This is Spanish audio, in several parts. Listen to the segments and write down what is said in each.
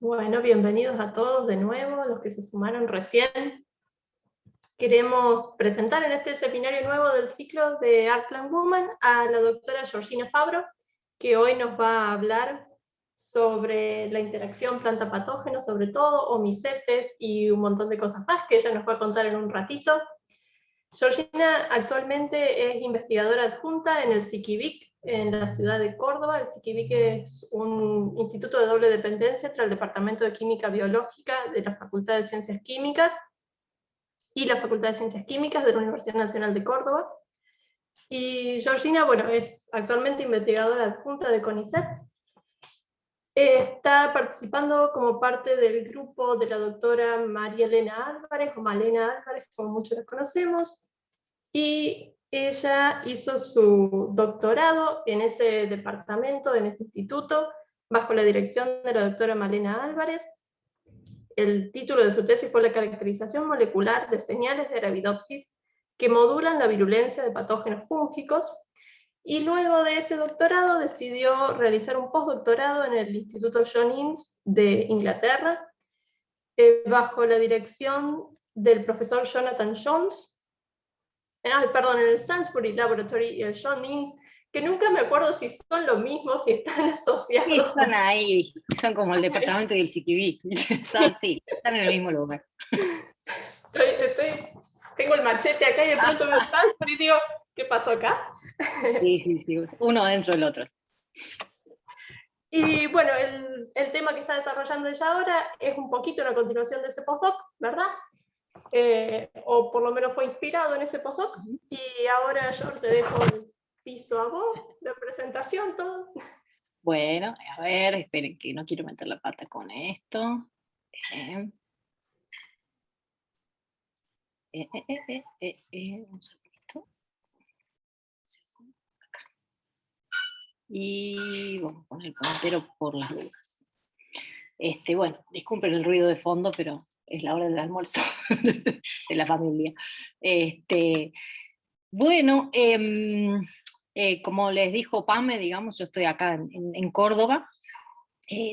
Bueno, bienvenidos a todos de nuevo, los que se sumaron recién. Queremos presentar en este seminario nuevo del ciclo de Art Plant Woman a la doctora Georgina Fabro, que hoy nos va a hablar sobre la interacción planta-patógeno, sobre todo, o micetes y un montón de cosas más que ella nos va a contar en un ratito. Georgina actualmente es investigadora adjunta en el SIKIVIC, en la ciudad de Córdoba. El SIKIVIC es un instituto de doble dependencia entre el Departamento de Química Biológica de la Facultad de Ciencias Químicas y la Facultad de Ciencias Químicas de la Universidad Nacional de Córdoba. Y Georgina, bueno, es actualmente investigadora adjunta de CONICET. Está participando como parte del grupo de la doctora María Elena Álvarez, o Malena Álvarez, como muchos la conocemos, y ella hizo su doctorado en ese departamento, en ese instituto, bajo la dirección de la doctora Malena Álvarez. El título de su tesis fue la caracterización molecular de señales de Arabidopsis que modulan la virulencia de patógenos fúngicos, y luego de ese doctorado decidió realizar un postdoctorado en el Instituto John Innes de Inglaterra, bajo la dirección del profesor Jonathan Jones, en el Sainsbury Laboratory y el John Innes, que nunca me acuerdo si son lo mismo, si están asociados. Sí, están ahí, son como el departamento del SIKIVIC, sí, están en el mismo lugar. Tengo el machete acá y de pronto veo el Sainsbury y digo, ¿qué pasó acá? Sí, uno dentro del otro. Y bueno, el tema que está desarrollando ella ahora es un poquito una continuación de ese postdoc, ¿verdad? O por lo menos fue inspirado en ese postdoc. Y ahora yo te dejo el piso a vos, la presentación, todo. Bueno, a ver, esperen que no quiero meter la pata con esto. Un segundito. Acá. Y vamos a poner el puntero por las dudas. Bueno, disculpen el ruido de fondo, pero es la hora del almuerzo de la familia. Bueno, como les dijo Pame, digamos, yo estoy acá en Córdoba,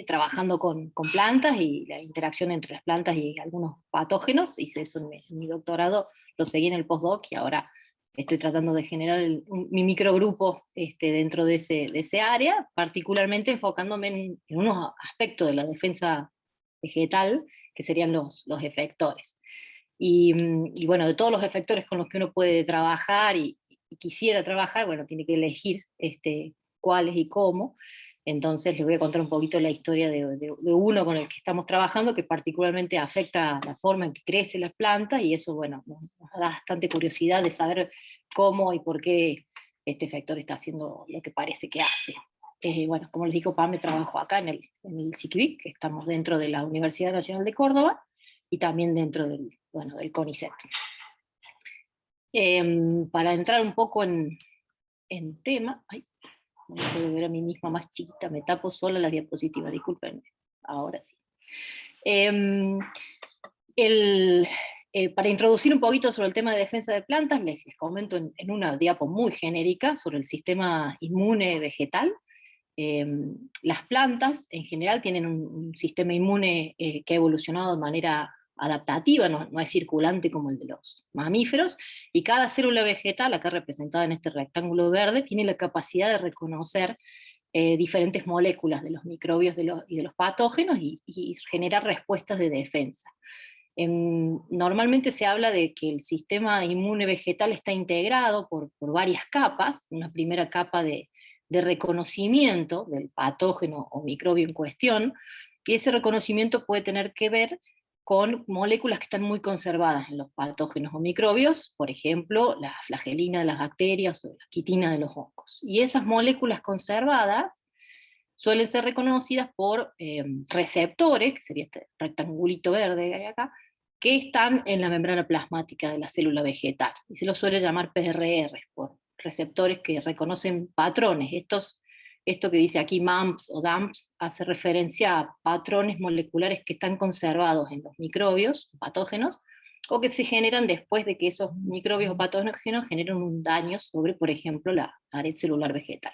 trabajando con plantas y la interacción entre las plantas y algunos patógenos. Hice eso en mi doctorado, lo seguí en el postdoc y ahora estoy tratando de generar mi microgrupo dentro de ese área, particularmente enfocándome en unos aspectos de la defensa vegetal, que serían los efectores. Y bueno, de todos los efectores con los que uno puede trabajar y quisiera trabajar, bueno, tiene que elegir cuáles y cómo. Entonces les voy a contar un poquito la historia de uno con el que estamos trabajando, que particularmente afecta la forma en que crecen las plantas, y eso, bueno, nos da bastante curiosidad de saber cómo y por qué este efector está haciendo lo que parece que hace. Bueno, como les digo, Pame, trabajo acá en el SIKIVIC, que estamos dentro de la Universidad Nacional de Córdoba, y también dentro del CONICET. Para entrar un poco en tema, no puedo ver a mí misma más chiquita, me tapo sola las diapositivas, discúlpenme, ahora sí. Para introducir un poquito sobre el tema de defensa de plantas, les comento en una diapo muy genérica sobre el sistema inmune vegetal. Las plantas en general tienen un sistema inmune que ha evolucionado de manera adaptativa, no es circulante como el de los mamíferos, y cada célula vegetal, acá representada en este rectángulo verde, tiene la capacidad de reconocer diferentes moléculas de los microbios y de los patógenos y generar respuestas de defensa. Normalmente se habla de que el sistema inmune vegetal está integrado por varias capas. Una primera capa de reconocimiento del patógeno o microbio en cuestión, y ese reconocimiento puede tener que ver con moléculas que están muy conservadas en los patógenos o microbios, por ejemplo, la flagelina de las bacterias o la quitina de los hongos. Y esas moléculas conservadas suelen ser reconocidas por receptores, que sería este rectangulito verde que hay acá, que están en la membrana plasmática de la célula vegetal, y se los suele llamar PRR, por receptores que reconocen patrones. Esto que dice aquí MAMPs o DAMPs hace referencia a patrones moleculares que están conservados en los microbios, patógenos, o que se generan después de que esos microbios o patógenos generan un daño sobre, por ejemplo, la pared celular vegetal.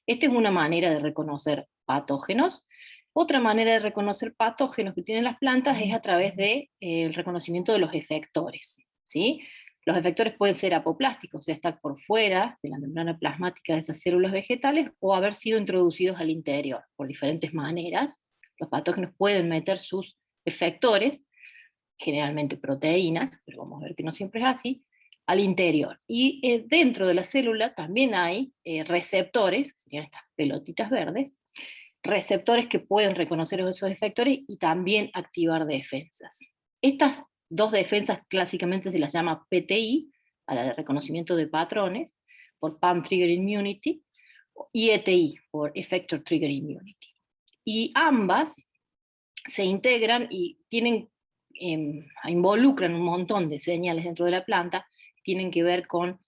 Esta es una manera de reconocer patógenos. Otra manera de reconocer patógenos que tienen las plantas es a través del reconocimiento de los efectores, ¿sí? Los efectores pueden ser apoplásticos, o sea, estar por fuera de la membrana plasmática de esas células vegetales, o haber sido introducidos al interior, por diferentes maneras. Los patógenos pueden meter sus efectores, generalmente proteínas, pero vamos a ver que no siempre es así, al interior. Y dentro de la célula también hay receptores, que serían estas pelotitas verdes, receptores que pueden reconocer esos efectores y también activar defensas. Estas dos defensas clásicamente se las llama PTI, a la de reconocimiento de patrones, por Pump Trigger Immunity, y ETI, por Effector Trigger Immunity. Y ambas se integran y involucran un montón de señales dentro de la planta, tienen que ver con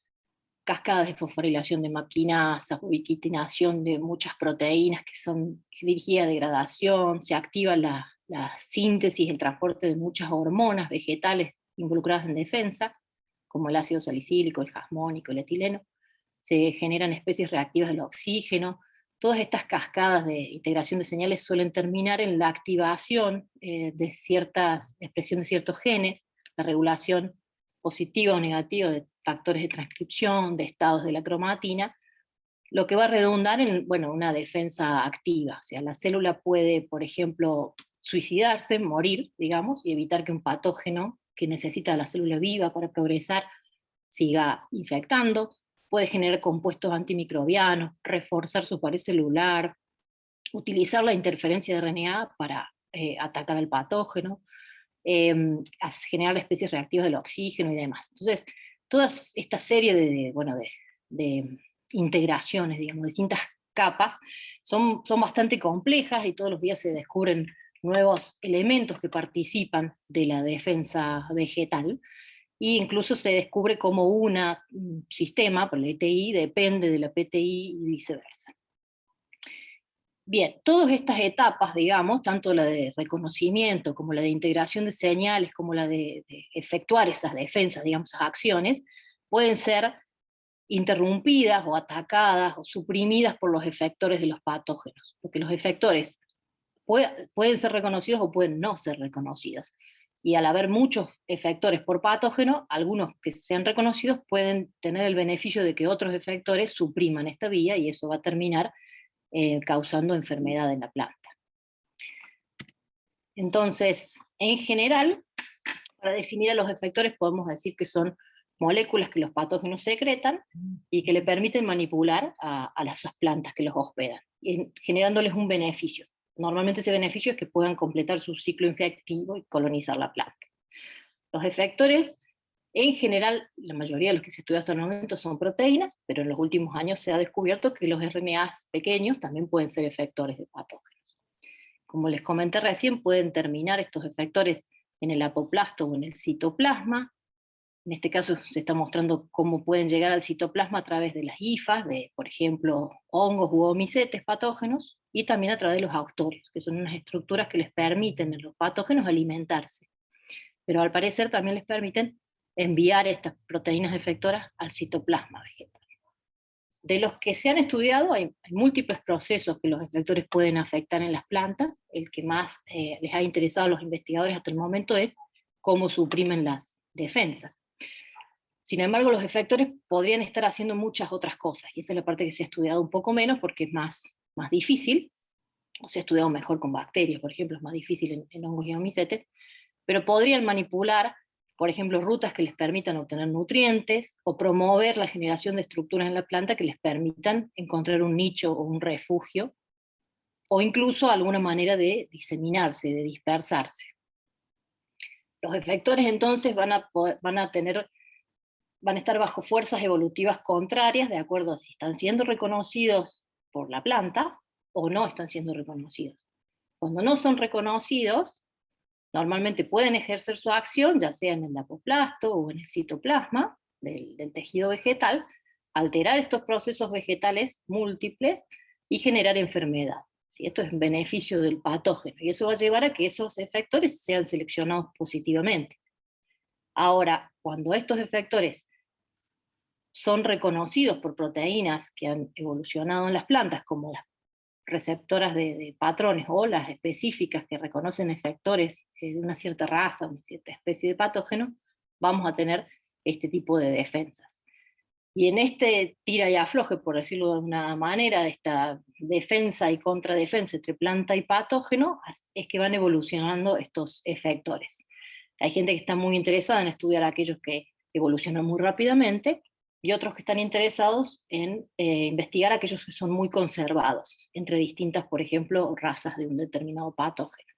cascadas de fosforilación de maquinasas, ubiquitinación de muchas proteínas que son dirigidas a degradación, se activa la síntesis, el transporte de muchas hormonas vegetales involucradas en defensa, como el ácido salicílico, el jasmónico, el etileno, se generan especies reactivas del oxígeno. Todas estas cascadas de integración de señales suelen terminar en la activación de expresión de ciertos genes, la regulación positiva o negativa de factores de transcripción, de estados de la cromatina, lo que va a redundar en, bueno, una defensa activa. O sea, la célula puede, por ejemplo, suicidarse, morir, digamos, y evitar que un patógeno que necesita la célula viva para progresar siga infectando, puede generar compuestos antimicrobianos, reforzar su pared celular, utilizar la interferencia de RNA para atacar al patógeno, generar especies reactivas del oxígeno y demás. Entonces, toda esta serie de integraciones, digamos, distintas capas, son bastante complejas y todos los días se descubren nuevos elementos que participan de la defensa vegetal, e incluso se descubre cómo un sistema, por el ETI, depende de la PTI y viceversa. Bien, todas estas etapas, digamos, tanto la de reconocimiento, como la de integración de señales, como la de efectuar esas defensas, digamos, esas acciones, pueden ser interrumpidas o atacadas o suprimidas por los efectores de los patógenos, porque los efectores pueden ser reconocidos o pueden no ser reconocidos. Y al haber muchos efectores por patógeno, algunos que sean reconocidos pueden tener el beneficio de que otros efectores supriman esta vía, y eso va a terminar causando enfermedad en la planta. Entonces, en general, para definir a los efectores podemos decir que son moléculas que los patógenos secretan y que le permiten manipular a las plantas que los hospedan, generándoles un beneficio. Normalmente ese beneficio es que puedan completar su ciclo infectivo y colonizar la planta. Los efectores, en general, la mayoría de los que se estudian hasta el momento son proteínas, pero en los últimos años se ha descubierto que los RNAs pequeños también pueden ser efectores de patógenos. Como les comenté recién, pueden terminar estos efectores en el apoplasto o en el citoplasma. En este caso se está mostrando cómo pueden llegar al citoplasma a través de las hifas, de, por ejemplo, hongos u omicetes patógenos, y también a través de los autorios, que son unas estructuras que les permiten a los patógenos alimentarse. Pero al parecer también les permiten enviar estas proteínas efectoras al citoplasma vegetal. De los que se han estudiado, hay múltiples procesos que los efectores pueden afectar en las plantas. El que más les ha interesado a los investigadores hasta el momento es cómo suprimen las defensas. Sin embargo, los efectores podrían estar haciendo muchas otras cosas, y esa es la parte que se ha estudiado un poco menos porque es más difícil, o se ha estudiado mejor con bacterias, por ejemplo, es más difícil en hongos y omicetes, pero podrían manipular, por ejemplo, rutas que les permitan obtener nutrientes, o promover la generación de estructuras en la planta que les permitan encontrar un nicho o un refugio, o incluso alguna manera de diseminarse, de dispersarse. Los efectores entonces van a estar bajo fuerzas evolutivas contrarias, de acuerdo a si están siendo reconocidos por la planta o no están siendo reconocidos. Cuando no son reconocidos, normalmente pueden ejercer su acción, ya sea en el apoplasto o en el citoplasma del tejido vegetal, alterar estos procesos vegetales múltiples y generar enfermedad. ¿Sí? Esto es en beneficio del patógeno, y eso va a llevar a que esos efectores sean seleccionados positivamente. Ahora, cuando estos efectores son reconocidos por proteínas que han evolucionado en las plantas, como las receptoras de patrones o las específicas que reconocen efectores de una cierta raza, una cierta especie de patógeno, vamos a tener este tipo de defensas. Y en este tira y afloje, por decirlo de una manera, de esta defensa y contradefensa entre planta y patógeno, es que van evolucionando estos efectores. Hay gente que está muy interesada en estudiar aquellos que evolucionan muy rápidamente, y otros que están interesados en investigar aquellos que son muy conservados, entre distintas, por ejemplo, razas de un determinado patógeno.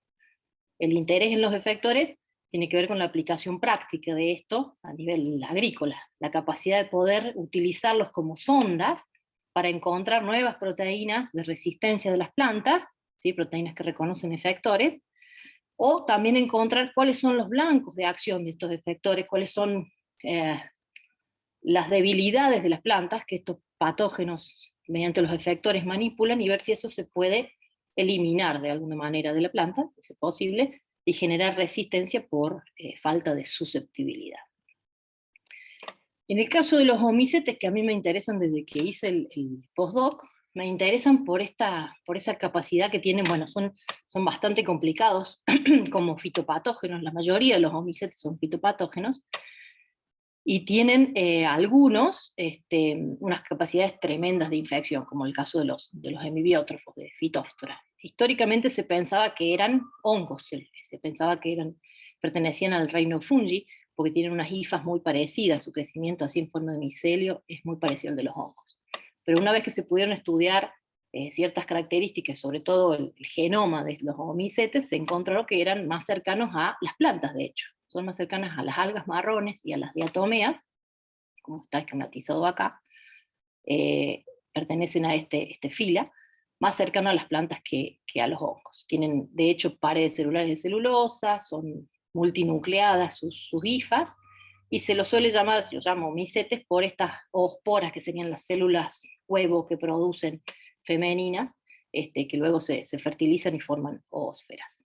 El interés en los efectores tiene que ver con la aplicación práctica de esto a nivel agrícola, la capacidad de poder utilizarlos como sondas para encontrar nuevas proteínas de resistencia de las plantas, ¿sí? Proteínas que reconocen efectores, o también encontrar cuáles son los blancos de acción de estos efectores, cuáles son las debilidades de las plantas que estos patógenos mediante los efectores manipulan, y ver si eso se puede eliminar de alguna manera de la planta, si es posible, y generar resistencia por falta de susceptibilidad. En el caso de los omicetes, que a mí me interesan desde que hice el postdoc, me interesan por esa capacidad que tienen. Bueno, son bastante complicados como fitopatógenos, la mayoría de los omicetes son fitopatógenos, y tienen algunos unas capacidades tremendas de infección, como el caso de los hemibiótrofos, de Phytophthora. Históricamente se pensaba que eran hongos, se pensaba que pertenecían al reino fungi, porque tienen unas hifas muy parecidas, su crecimiento así en forma de micelio es muy parecido al de los hongos. Pero una vez que se pudieron estudiar ciertas características, sobre todo el genoma de los omicetes, se encontró que eran más cercanos a las plantas, de hecho. Son más cercanas a las algas marrones y a las diatomeas, como está esquematizado acá, pertenecen a este fila, más cercano a las plantas que a los hongos. Tienen, de hecho, paredes celulares de celulosa, son multinucleadas sus hifas, y se lo llama omicetes por estas oosporas, que serían las células huevo que producen femeninas, que luego se fertilizan y forman oosferas.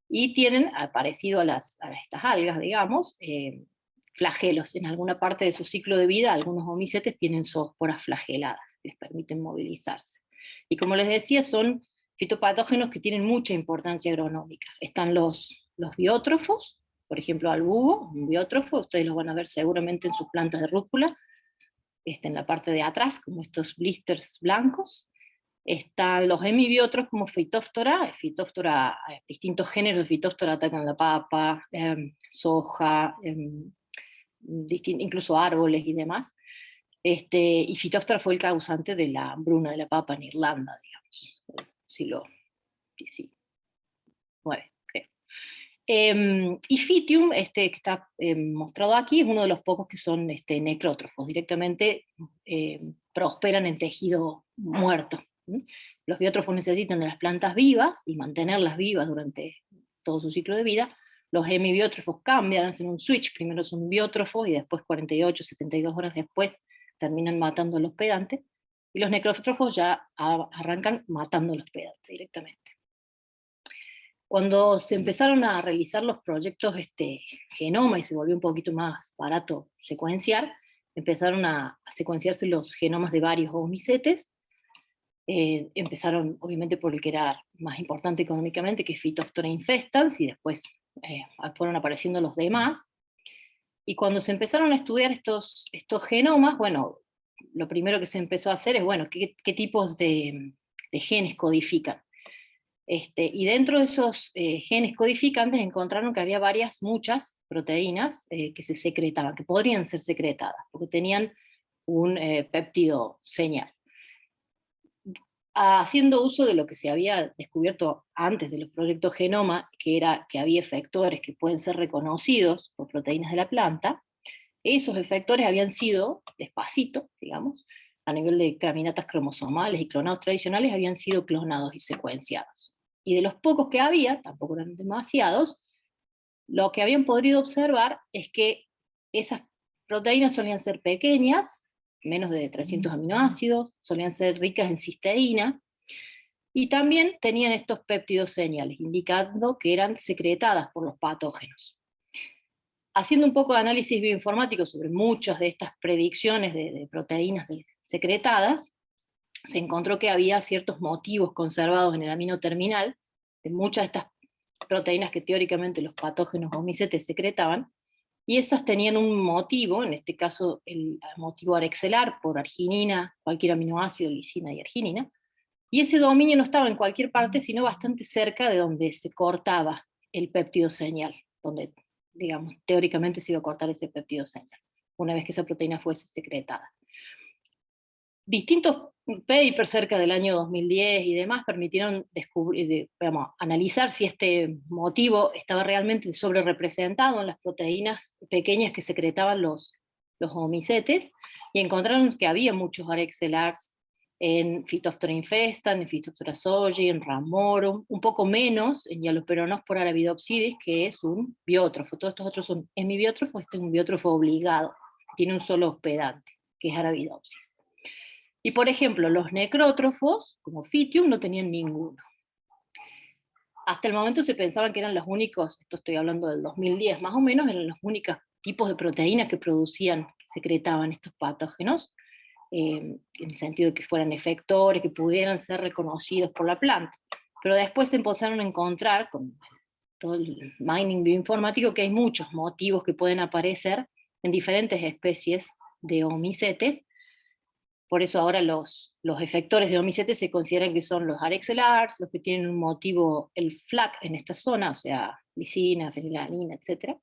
Y tienen, parecido a estas algas, digamos, flagelos. En alguna parte de su ciclo de vida, algunos omicetes tienen zoosporas flageladas, que les permiten movilizarse. Y como les decía, son fitopatógenos que tienen mucha importancia agronómica. Están los biótrofos, por ejemplo, albugo, un biótrofo, ustedes los van a ver seguramente en sus plantas de rúcula, en la parte de atrás, como estos blisters blancos. Están los hemibiotros como Phytophthora, distintos géneros de Phytophthora atacan la papa, soja, incluso árboles y demás. Y Phytophthora fue el causante de la hambruna de la papa en Irlanda, digamos, siglo XIX, creo. Y Phytium, que está mostrado aquí, es uno de los pocos que son necrótrofos, directamente prosperan en tejido muerto. Los biótrofos necesitan de las plantas vivas y mantenerlas vivas durante todo su ciclo de vida. Los hemibiótrofos cambian, hacen un switch, primero son biótrofos y después 48, 72 horas después terminan matando al hospedante, y los necrótrofos ya arrancan matando al hospedante directamente. Cuando se empezaron a realizar los proyectos genoma y se volvió un poquito más barato secuenciar, empezaron a secuenciarse los genomas de varios omicetes. Empezaron obviamente por el que era más importante económicamente, que es Phytophthora infestans, y después fueron apareciendo los demás. Y cuando se empezaron a estudiar estos genomas, bueno, lo primero que se empezó a hacer es, bueno, ¿qué tipos de genes codifican? Y dentro de esos genes codificantes encontraron que había muchas proteínas que se secretaban, que podrían ser secretadas, porque tenían un péptido señal. Haciendo uso de lo que se había descubierto antes de los proyectos Genoma, que era que había efectores que pueden ser reconocidos por proteínas de la planta, esos efectores habían sido, despacito, digamos, a nivel de caminatas cromosomales y clonados tradicionales, habían sido clonados y secuenciados. Y de los pocos que había, tampoco eran demasiados, lo que habían podido observar es que esas proteínas solían ser pequeñas, menos de 300 aminoácidos, solían ser ricas en cisteína, y también tenían estos péptidos señales, indicando que eran secretadas por los patógenos. haciendo un poco de análisis bioinformático sobre muchas de estas predicciones de proteínas secretadas, se encontró que había ciertos motivos conservados en el amino terminal de muchas de estas proteínas que teóricamente los patógenos o micetes secretaban, y esas tenían un motivo, en este caso el motivo arexelar, por arginina, cualquier aminoácido, lisina y arginina, y ese dominio no estaba en cualquier parte, sino bastante cerca de donde se cortaba el péptido señal, donde, digamos, teóricamente se iba a cortar ese péptido señal, una vez que esa proteína fuese secretada. Distintos papers cerca del año 2010 y demás permitieron descubrir, analizar si este motivo estaba realmente sobrerepresentado en las proteínas pequeñas que secretaban los omicetes, y encontraron que había muchos arexelars en Phytophthora infestan, en Phytophthora zoyi, en Ramorum, un poco menos en Hialoperonospora arabidopsidis, que es un biótrofo. Todos estos otros son hemibiótrofos, este es un biótrofo obligado, tiene un solo hospedante, que es Arabidopsis. Y por ejemplo, los necrótrofos, como Phytium, no tenían ninguno. Hasta el momento se pensaban que eran los únicos, esto estoy hablando del 2010 más o menos, eran los únicos tipos de proteínas que producían, que secretaban estos patógenos, en el sentido de que fueran efectores, que pudieran ser reconocidos por la planta. Pero después se empezaron a encontrar, con todo el mining bioinformático, que hay muchos motivos que pueden aparecer en diferentes especies de omicetes. Por eso ahora los efectores de omicetes se consideran que son los arexelars, los que tienen un motivo, el FLAC en esta zona, o sea, lisina, fenilalanina, etc.,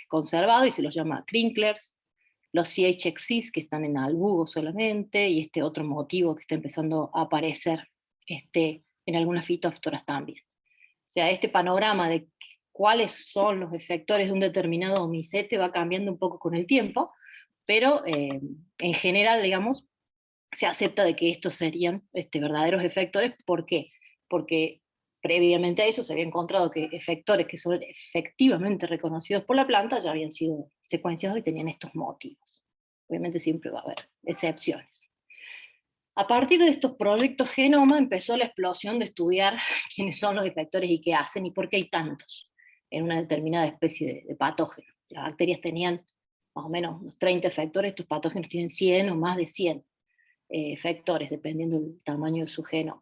conservado, y se los llama crinklers, los CHXCs que están en albugo solamente, y este otro motivo que está empezando a aparecer en algunas fitóftoras también. O sea, este panorama de cuáles son los efectores de un determinado omicete va cambiando un poco con el tiempo, pero en general, digamos, se acepta de que estos serían verdaderos efectores. ¿Por qué? Porque previamente a eso se había encontrado que efectores que son efectivamente reconocidos por la planta ya habían sido secuenciados y tenían estos motivos. Obviamente siempre va a haber excepciones. A partir de estos proyectos Genoma empezó la explosión de estudiar quiénes son los efectores y qué hacen y por qué hay tantos en una determinada especie de patógeno. Las bacterias tenían más o menos unos 30 efectores, estos patógenos tienen 100 o más de 100 efectores, dependiendo del tamaño de su genoma.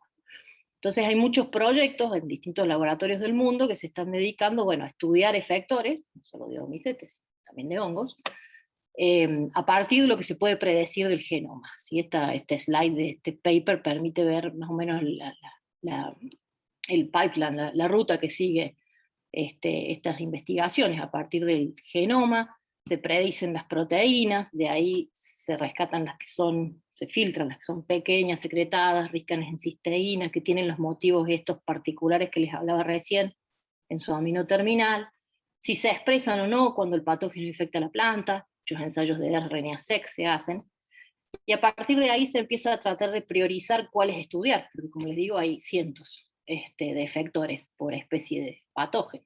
Entonces hay muchos proyectos en distintos laboratorios del mundo que se están dedicando, bueno, a estudiar efectores, no solo de omicetes, también de hongos, a partir de lo que se puede predecir del genoma. ¿Sí? Este slide de este paper permite ver más o menos el pipeline, la ruta que sigue estas investigaciones. A partir del genoma se predicen las proteínas, de ahí se rescatan las que son, se filtran las que son pequeñas, secretadas, ricas en cisteína, que tienen los motivos estos particulares que les hablaba recién en su amino terminal, si se expresan o no cuando el patógeno infecta la planta, muchos ensayos de RNA-seq se hacen, y a partir de ahí se empieza a tratar de priorizar cuáles estudiar, porque como les digo hay cientos de efectores por especie de patógeno.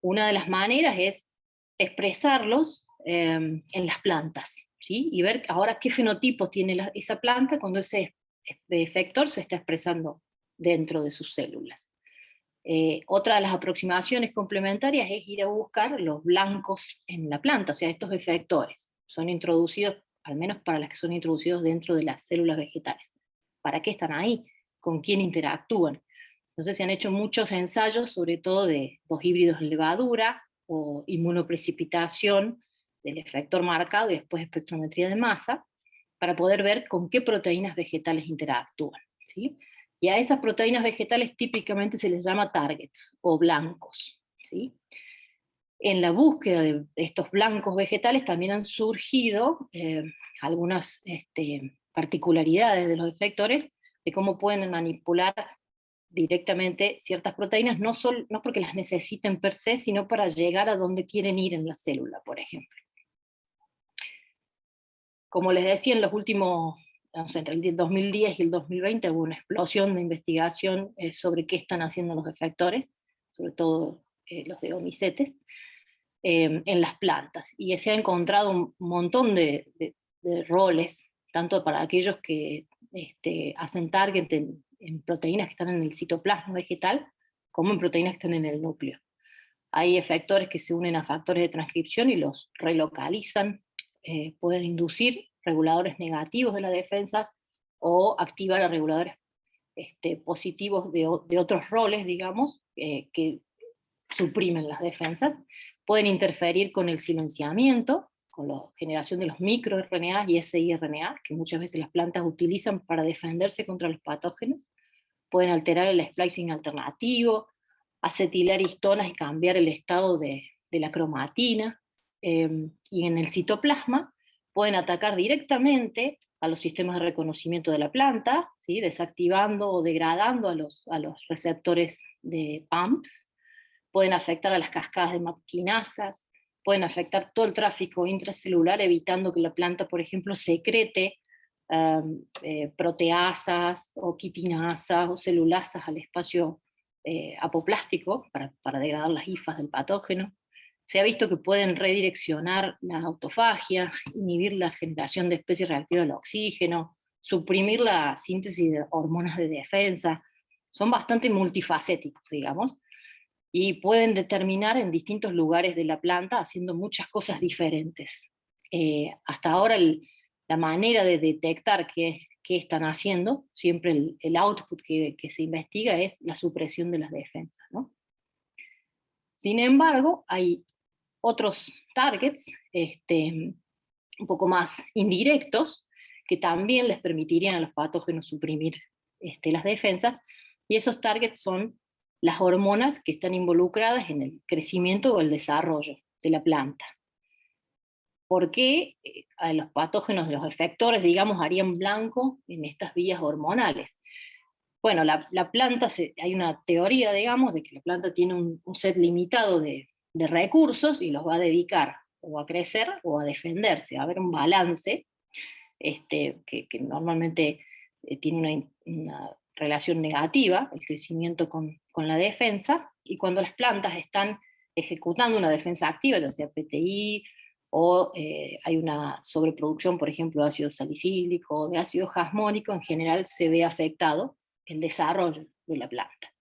Una de las maneras es expresarlos en las plantas, ¿sí? Y ver ahora qué fenotipos tiene esa planta cuando ese efector se está expresando dentro de sus células. Otra de las aproximaciones complementarias es ir a buscar los blancos en la planta, o sea, estos efectores son introducidos, al menos para las que son introducidos dentro de las células vegetales. ¿Para qué están ahí? ¿Con quién interactúan? Entonces se han hecho muchos ensayos, sobre todo de dos híbridos en levadura, o inmunoprecipitación del efector marcado y después espectrometría de masa, para poder ver con qué proteínas vegetales interactúan, ¿sí? Y a esas proteínas vegetales típicamente se les llama targets, o blancos, ¿sí? En la búsqueda de estos blancos vegetales también han surgido algunas particularidades de los efectores, de cómo pueden manipular directamente ciertas proteínas, no porque las necesiten per se, sino para llegar a donde quieren ir en la célula, por ejemplo. Como les decía, en los últimos, entre el 2010 y el 2020 hubo una explosión de investigación sobre qué están haciendo los efectores, sobre todo los de omicetes, en las plantas. Y se ha encontrado un montón de roles, tanto para aquellos que hacen target en proteínas que están en el citoplasma vegetal, como en proteínas que están en el núcleo. Hay efectores que se unen a factores de transcripción y los relocalizan, pueden inducir reguladores negativos de las defensas o activar a reguladores positivos de otros roles, digamos, que suprimen las defensas. Pueden interferir con el silenciamiento, con la generación de los microRNA y siRNA, que muchas veces las plantas utilizan para defenderse contra los patógenos. Pueden alterar el splicing alternativo, acetilar histonas y cambiar el estado de la cromatina, y en el citoplasma pueden atacar directamente a los sistemas de reconocimiento de la planta, ¿sí? Desactivando o degradando a los receptores de PAMPs, pueden afectar a las cascadas de MAP-quinasas, pueden afectar todo el tráfico intracelular, evitando que la planta, por ejemplo, secrete proteasas o quitinasas o celulasas al espacio apoplástico para degradar las hifas del patógeno. Se ha visto que pueden redireccionar la autofagia, inhibir la generación de especies reactivas al oxígeno, suprimir la síntesis de hormonas de defensa. Son bastante multifacéticos, digamos, y pueden determinar en distintos lugares de la planta haciendo muchas cosas diferentes. Hasta ahora la manera de detectar qué están haciendo, siempre el output que se investiga es la supresión de las defensas, ¿no? Sin embargo, hay otros targets un poco más indirectos que también les permitirían a los patógenos suprimir las defensas, y esos targets son las hormonas que están involucradas en el crecimiento o el desarrollo de la planta. ¿Por qué a los patógenos, los efectores, digamos, harían blanco en estas vías hormonales? Bueno, la planta, hay una teoría, digamos, de que la planta tiene un set limitado de recursos y los va a dedicar o a crecer o a defenderse, va a haber un balance que normalmente tiene una relación negativa, el crecimiento con la defensa, y cuando las plantas están ejecutando una defensa activa, ya sea PTI, o hay una sobreproducción, por ejemplo, de ácido salicílico o de ácido jasmónico, en general se ve afectado el desarrollo de la planta.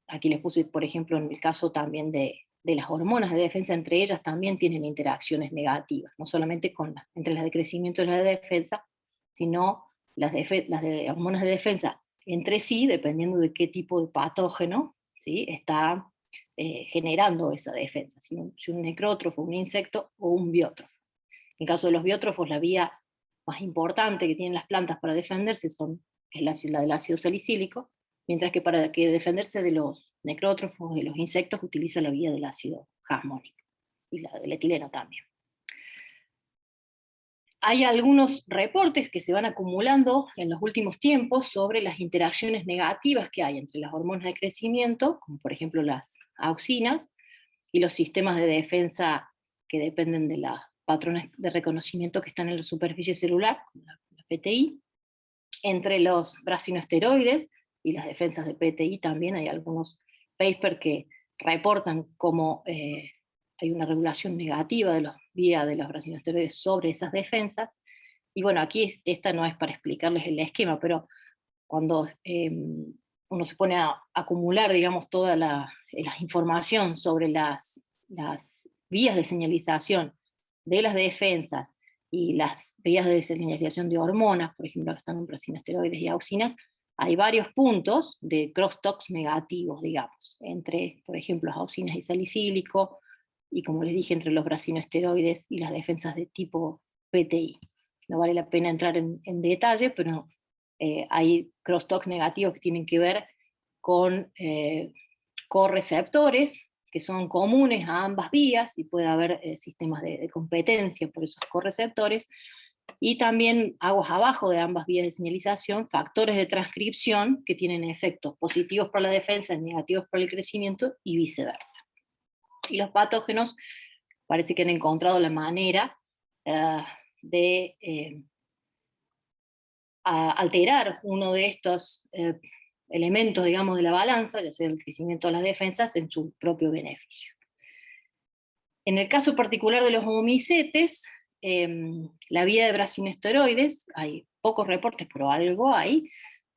Aquí les puse, por ejemplo, en el caso también de las hormonas de defensa, entre ellas también tienen interacciones negativas, no solamente entre las de crecimiento y las de defensa, sino las de hormonas de defensa entre sí, dependiendo de qué tipo de patógeno, ¿sí?, está generando esa defensa, si un necrótrofo, un insecto o un biótrofo. En el caso de los biótrofos, la vía más importante que tienen las plantas para defenderse es la del ácido salicílico, mientras que para defenderse de los necrótrofos, de los insectos, utiliza la vía del ácido jasmónico, y la del etileno también. Hay algunos reportes que se van acumulando en los últimos tiempos sobre las interacciones negativas que hay entre las hormonas de crecimiento, como por ejemplo las auxinas, y los sistemas de defensa que dependen de los patrones de reconocimiento que están en la superficie celular, como la PTI, entre los brasinoesteroides y las defensas de PTI también. Hay algunos papers que reportan cómo hay una regulación negativa de los brasinoesteroides sobre esas defensas. Y bueno, aquí esta no es para explicarles el esquema, pero cuando uno se pone a acumular, digamos, toda la información sobre las vías de señalización de las defensas y las vías de señalización de hormonas, por ejemplo, que están en brasinoesteroides y auxinas, hay varios puntos de crosstalks negativos, digamos, entre, por ejemplo, las auxinas y salicílico, y como les dije, entre los brasinoesteroides y las defensas de tipo PTI. No vale la pena entrar en detalle, pero hay crosstalks negativos que tienen que ver con correceptores, que son comunes a ambas vías, y puede haber sistemas de competencia por esos correceptores, y también aguas abajo de ambas vías de señalización, factores de transcripción que tienen efectos positivos para la defensa y negativos para el crecimiento, y viceversa. Y los patógenos parece que han encontrado la manera de alterar uno de estos elementos, digamos, de la balanza, ya sea el crecimiento de las defensas, en su propio beneficio. En el caso particular de los ovomicetes, la vía de brasinoesteroides, hay pocos reportes, pero algo hay,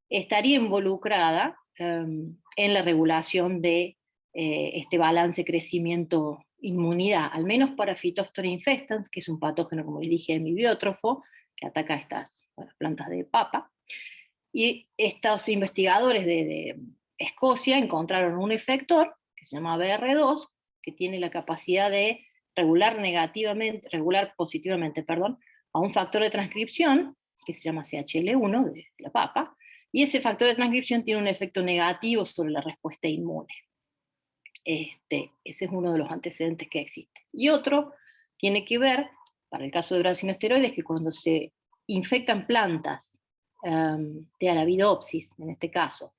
estaría involucrada en la regulación de este balance crecimiento-inmunidad, al menos para Phytophthora infestans, que es un patógeno, como les dije, hemibiótrofo, que ataca a estas plantas de papa. Y estos investigadores de Escocia encontraron un efector, que se llama BR2, que tiene la capacidad de regular positivamente, a un factor de transcripción, que se llama CHL1, de la papa, y ese factor de transcripción tiene un efecto negativo sobre la respuesta inmune. Ese es uno de los antecedentes que existe. Y otro tiene que ver, para el caso de brasinosteroides, que cuando se infectan plantas de Arabidopsis, en este caso,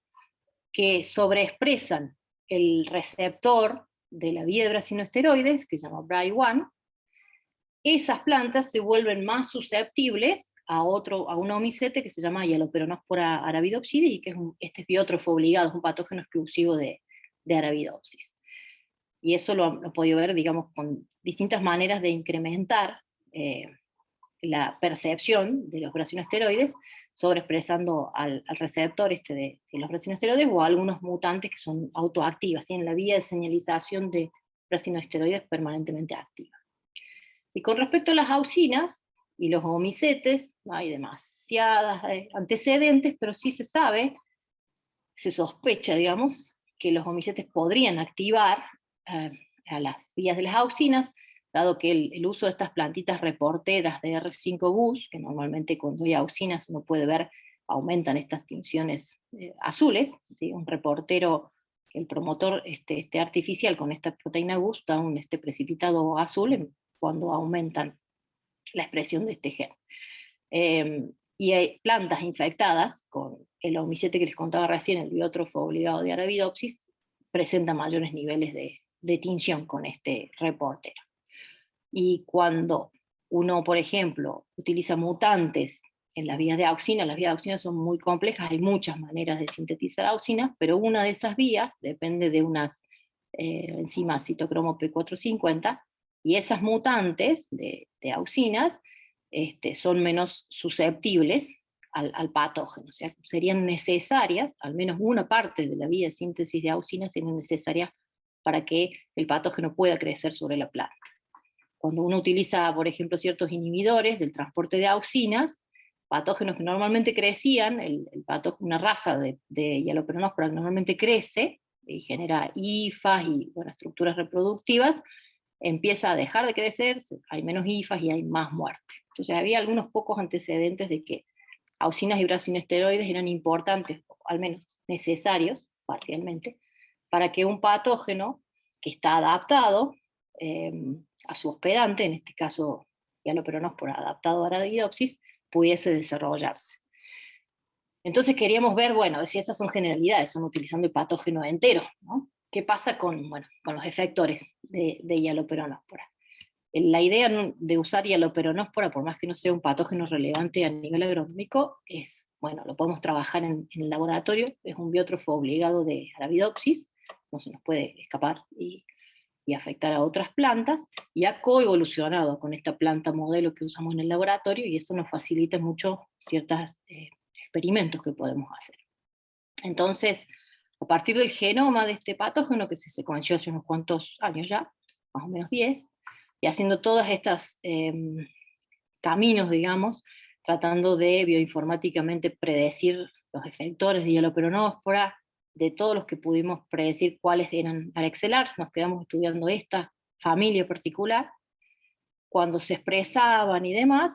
que sobreexpresan el receptor de la vía de brasinosteroides, que se llama BRY1, esas plantas se vuelven más susceptibles a un omicete que se llama Hialoperonospora arabidopsidis, y que este es biótrofo obligado, es un patógeno exclusivo de Arabidopsis. Y eso lo he podido ver, digamos, con distintas maneras de incrementar la percepción de los brasinosteroides, sobreexpresando al receptor de los brasinosteroides, o a algunos mutantes que son autoactivas, tienen la vía de señalización de brasinosteroides permanentemente activa. Y con respecto a las auxinas y los omicetes, no hay demasiadas antecedentes, pero sí se sabe, se sospecha, digamos, que los omicetes podrían activar a las vías de las auxinas, dado que el uso de estas plantitas reporteras de R5-Gus, que normalmente cuando hay auxinas uno puede ver, aumentan estas tinciones azules, ¿sí? Un reportero, el promotor artificial con esta proteína Gus da un precipitado azul cuando aumentan la expresión de este gen. Y hay plantas infectadas con el omicete que les contaba recién, el biótrofo obligado de Arabidopsis, presentan mayores niveles de tinción con este reportero. Y cuando uno, por ejemplo, utiliza mutantes en las vías de auxina, las vías de auxina son muy complejas, hay muchas maneras de sintetizar auxina, pero una de esas vías depende de unas enzimas citocromo P450, y esas mutantes de auxinas son menos susceptibles al patógeno, o sea, serían necesarias, al menos una parte de la vía de síntesis de auxinas sería necesaria para que el patógeno pueda crecer sobre la planta. Cuando uno utiliza, por ejemplo, ciertos inhibidores del transporte de auxinas, patógenos que normalmente crecían, una raza de Hialoperonospora que normalmente crece y genera hifas y estructuras reproductivas, empieza a dejar de crecer, hay menos hifas y hay más muerte. Entonces había algunos pocos antecedentes de que auxinas y brasinosteroides eran importantes, o al menos necesarios, parcialmente, para que un patógeno que está adaptado a su hospedante, en este caso Hialoperonospora adaptado a Arabidopsis, pudiese desarrollarse. Entonces queríamos ver, si esas son generalidades, son utilizando el patógeno entero, ¿no? ¿Qué pasa con los efectores de Hialoperonospora? La idea de usar Hialoperonospora, por más que no sea un patógeno relevante a nivel agronómico, es, lo podemos trabajar en el laboratorio, es un biótrofo obligado de Arabidopsis, no se nos puede escapar y afectar a otras plantas, y ha coevolucionado con esta planta modelo que usamos en el laboratorio, y eso nos facilita mucho ciertos experimentos que podemos hacer. Entonces, a partir del genoma de este patógeno, que se secuenció hace unos cuantos años ya, más o menos 10, y haciendo todas estas caminos, digamos, tratando de bioinformáticamente predecir los efectores de Hialoperonospora, de todos los que pudimos predecir cuáles eran Arexelars, nos quedamos estudiando esta familia particular. Cuando se expresaban y demás,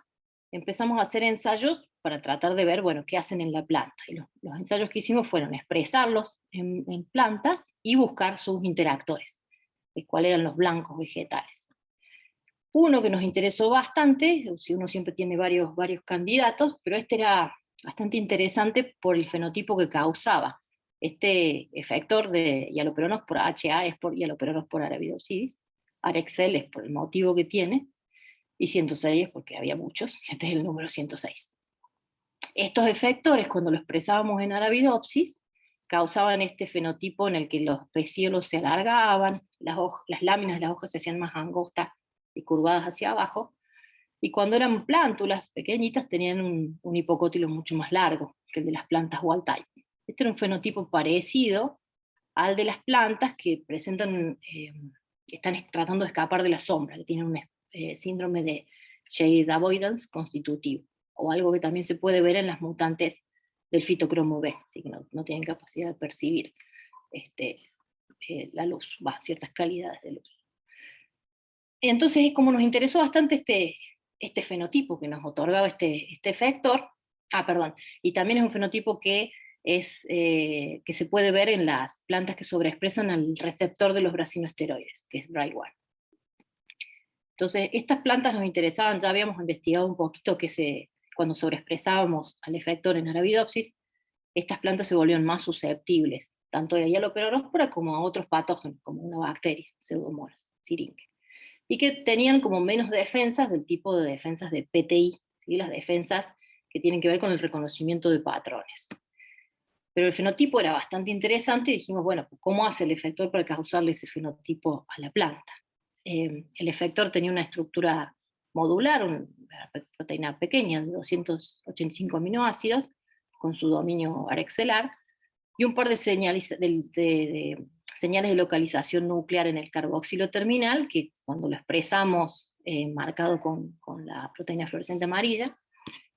empezamos a hacer ensayos para tratar de ver, qué hacen en la planta. Y los ensayos que hicimos fueron expresarlos en plantas y buscar sus interactores, cuáles eran los blancos vegetales. Uno que nos interesó bastante, si uno siempre tiene varios candidatos, pero este era bastante interesante por el fenotipo que causaba. Este efector de Hialoperonospora, HA es por Hialoperonospora arabidopsidis, Arexel es por el motivo que tiene, y 106 es porque había muchos, este es el número 106. Estos efectores, cuando los expresábamos en Arabidopsis, causaban este fenotipo en el que los pecíolos se alargaban, las láminas de las hojas se hacían más angostas y curvadas hacia abajo, y cuando eran plántulas pequeñitas tenían un hipocótilo mucho más largo que el de las plantas wild type. Este era un fenotipo parecido al de las plantas que presentan, están tratando de escapar de la sombra, que tienen un síndrome de shade avoidance constitutivo, o algo que también se puede ver en las mutantes del fitocromo B, así que no tienen capacidad de percibir la luz, ciertas calidades de luz. Entonces, como nos interesó bastante este fenotipo que nos otorgaba este efector, y también es un fenotipo que se puede ver en las plantas que sobreexpresan al receptor de los brasinoesteroides, que es BRY1. Entonces, estas plantas nos interesaban, ya habíamos investigado un poquito cuando sobreexpresábamos al efector en Arabidopsis, estas plantas se volvieron más susceptibles, tanto a la Hialoperoróspora como a otros patógenos, como una bacteria, Pseudomonas syringae, y que tenían como menos defensas del tipo de defensas de PTI, ¿sí? Las defensas que tienen que ver con el reconocimiento de patrones. Pero el fenotipo era bastante interesante y dijimos, bueno, ¿cómo hace el efector para causarle ese fenotipo a la planta? El efector tenía una estructura modular, una proteína pequeña de 285 aminoácidos, con su dominio arexelar, y un par de señales de localización nuclear en el carboxilo terminal, que cuando lo expresamos marcado con la proteína fluorescente amarilla,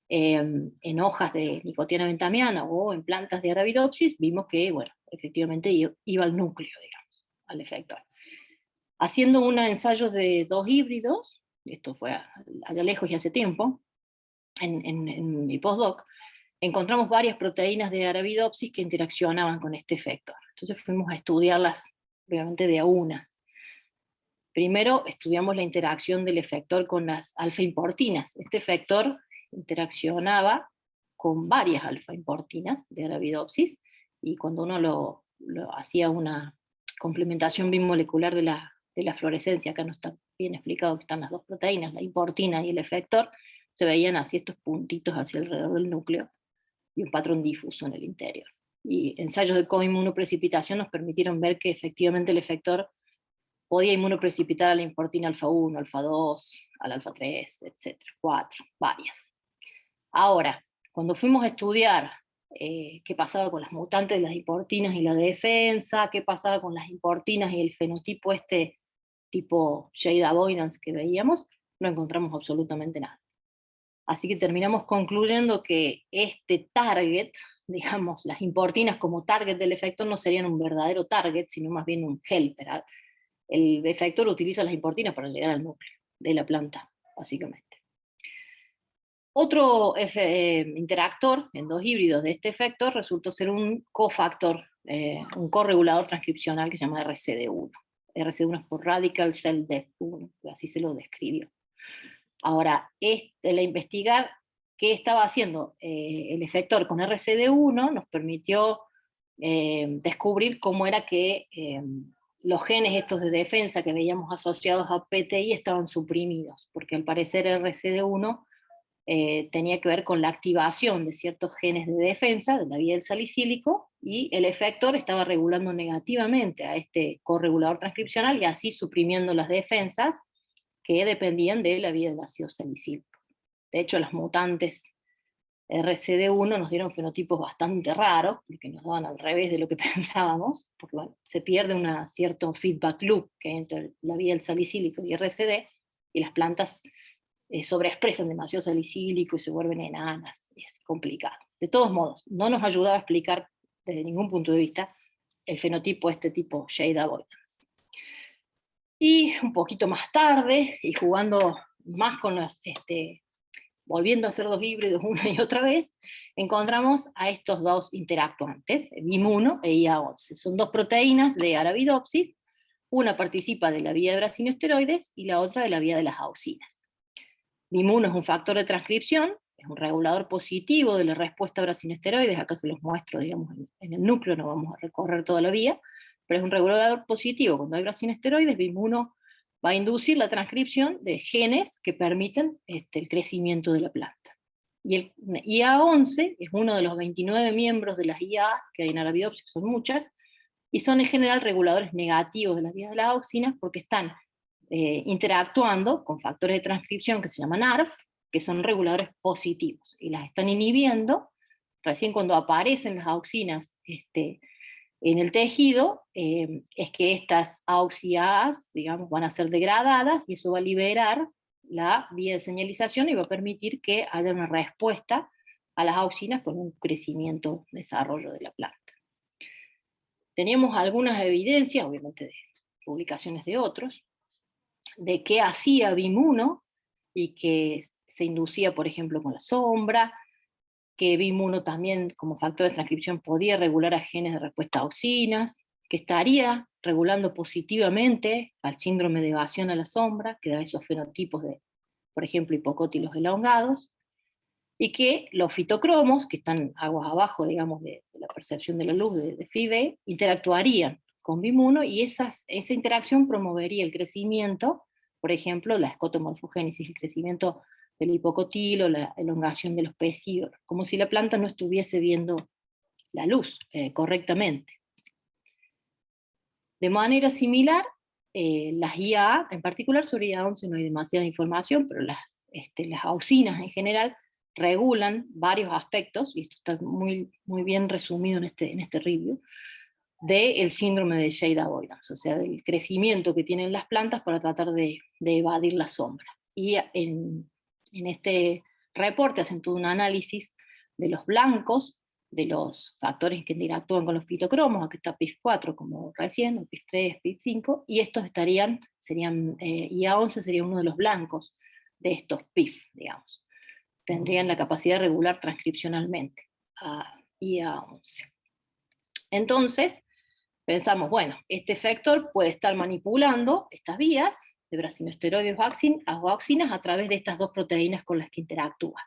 en hojas de Nicotiana bentamiana o en plantas de Arabidopsis, vimos que, bueno, efectivamente iba al núcleo, digamos, al efector. Haciendo un ensayo de 2 híbridos, esto fue allá lejos y hace tiempo, en mi postdoc, encontramos varias proteínas de Arabidopsis que interaccionaban con este efector. Entonces fuimos a estudiarlas, obviamente, de a una. Primero estudiamos la interacción del efector con las alfa-importinas. Este efector interaccionaba con varias alfa-importinas de Arabidopsis, y cuando uno lo hacía una complementación bimolecular de la fluorescencia, acá no está bien explicado que están las dos proteínas, la importina y el efector, se veían así estos puntitos hacia alrededor del núcleo, y un patrón difuso en el interior. Y ensayos de coinmunoprecipitación nos permitieron ver que efectivamente el efector podía inmunoprecipitar a la importina alfa 1, alfa 2, al alfa 3, etc., 4, varias. Ahora, cuando fuimos a estudiar qué pasaba con las mutantes de las importinas y la defensa, qué pasaba con las importinas y el fenotipo tipo shade avoidance que veíamos, no encontramos absolutamente nada. Así que terminamos concluyendo que este target, digamos, las importinas como target del efector no serían un verdadero target, sino más bien un helper. El efector utiliza las importinas para llegar al núcleo de la planta, básicamente. Otro interactor en 2 híbridos de este efector resultó ser un cofactor, un corregulador transcripcional que se llama RCD1. RCD1 es por Radical Cell Death 1, así se lo describió. Ahora, el investigar qué estaba haciendo el efector con RCD1 nos permitió descubrir cómo era que los genes estos de defensa que veíamos asociados a PTI estaban suprimidos, porque al parecer RCD1 tenía que ver con la activación de ciertos genes de defensa de la vía del salicílico, y el efector estaba regulando negativamente a este corregulador transcripcional y así suprimiendo las defensas que dependían de la vía del ácido salicílico. De hecho, las mutantes RCD1 nos dieron fenotipos bastante raros, porque nos daban al revés de lo que pensábamos, porque bueno, se pierde un cierto feedback loop que hay entre la vía del salicílico y RCD, y las plantas sobreexpresan demasiado salicílico y se vuelven enanas, es complicado. De todos modos, no nos ayudaba a explicar desde ningún punto de vista el fenotipo tipo shade avoidance. Y un poquito más tarde, y jugando más con las, volviendo a hacer 2 híbridos una y otra vez, encontramos a estos 2 interactuantes, BIM1 e IA11. Son 2 proteínas de Arabidopsis, una participa de la vía de brasinoesteroides y la otra de la vía de las auxinas. BIM1 es un factor de transcripción, es un regulador positivo de la respuesta a brasinoesteroides, acá se los muestro, digamos, en el núcleo, no vamos a recorrer toda la vía, pero es un regulador positivo. Cuando hay brasinoesteroides, BIM1 va a inducir la transcripción de genes que permiten el crecimiento de la planta. Y el IA11 es uno de los 29 miembros de las IAs que hay en Arabidopsis, son muchas, y son en general reguladores negativos de las vías de las auxinas porque están interactuando con factores de transcripción que se llaman ARF, que son reguladores positivos, y las están inhibiendo recién cuando aparecen las auxinas en el tejido, es que estas AUX y AAs, digamos, van a ser degradadas, y eso va a liberar la vía de señalización y va a permitir que haya una respuesta a las auxinas con un crecimiento, desarrollo de la planta. Teníamos algunas evidencias, obviamente de publicaciones de otros, de qué hacía BIM1 y que se inducía, por ejemplo, con la sombra, que BIM1 también como factor de transcripción podía regular a genes de respuesta a auxinas, que estaría regulando positivamente al síndrome de evasión a la sombra, que da esos fenotipos de, por ejemplo, hipocótilos elongados, y que los fitocromos, que están aguas abajo, digamos, de la percepción de la luz de FIB, interactuarían con BIM1, y esa interacción promovería el crecimiento, por ejemplo, la escotomorfogénesis, el crecimiento del hipocotilo, la elongación de los pecíolos, como si la planta no estuviese viendo la luz correctamente. De manera similar, las IA, en particular sobre IA11 no hay demasiada información, pero las auxinas en general regulan varios aspectos, y esto está muy, muy bien resumido en este review, del síndrome de shade avoidance, o sea, del crecimiento que tienen las plantas para tratar de evadir la sombra. Y en este reporte hacen todo un análisis de los blancos, de los factores que interactúan con los fitocromos, aquí está PIF4 como recién, o PIF3, PIF5, y estos serían, IA11 sería uno de los blancos de estos PIF, digamos. Tendrían la capacidad de regular transcripcionalmente a IA11. Entonces, pensamos, bueno, este efector puede estar manipulando estas vías de brasinosteroides o auxinas a través de estas dos proteínas con las que interactúa.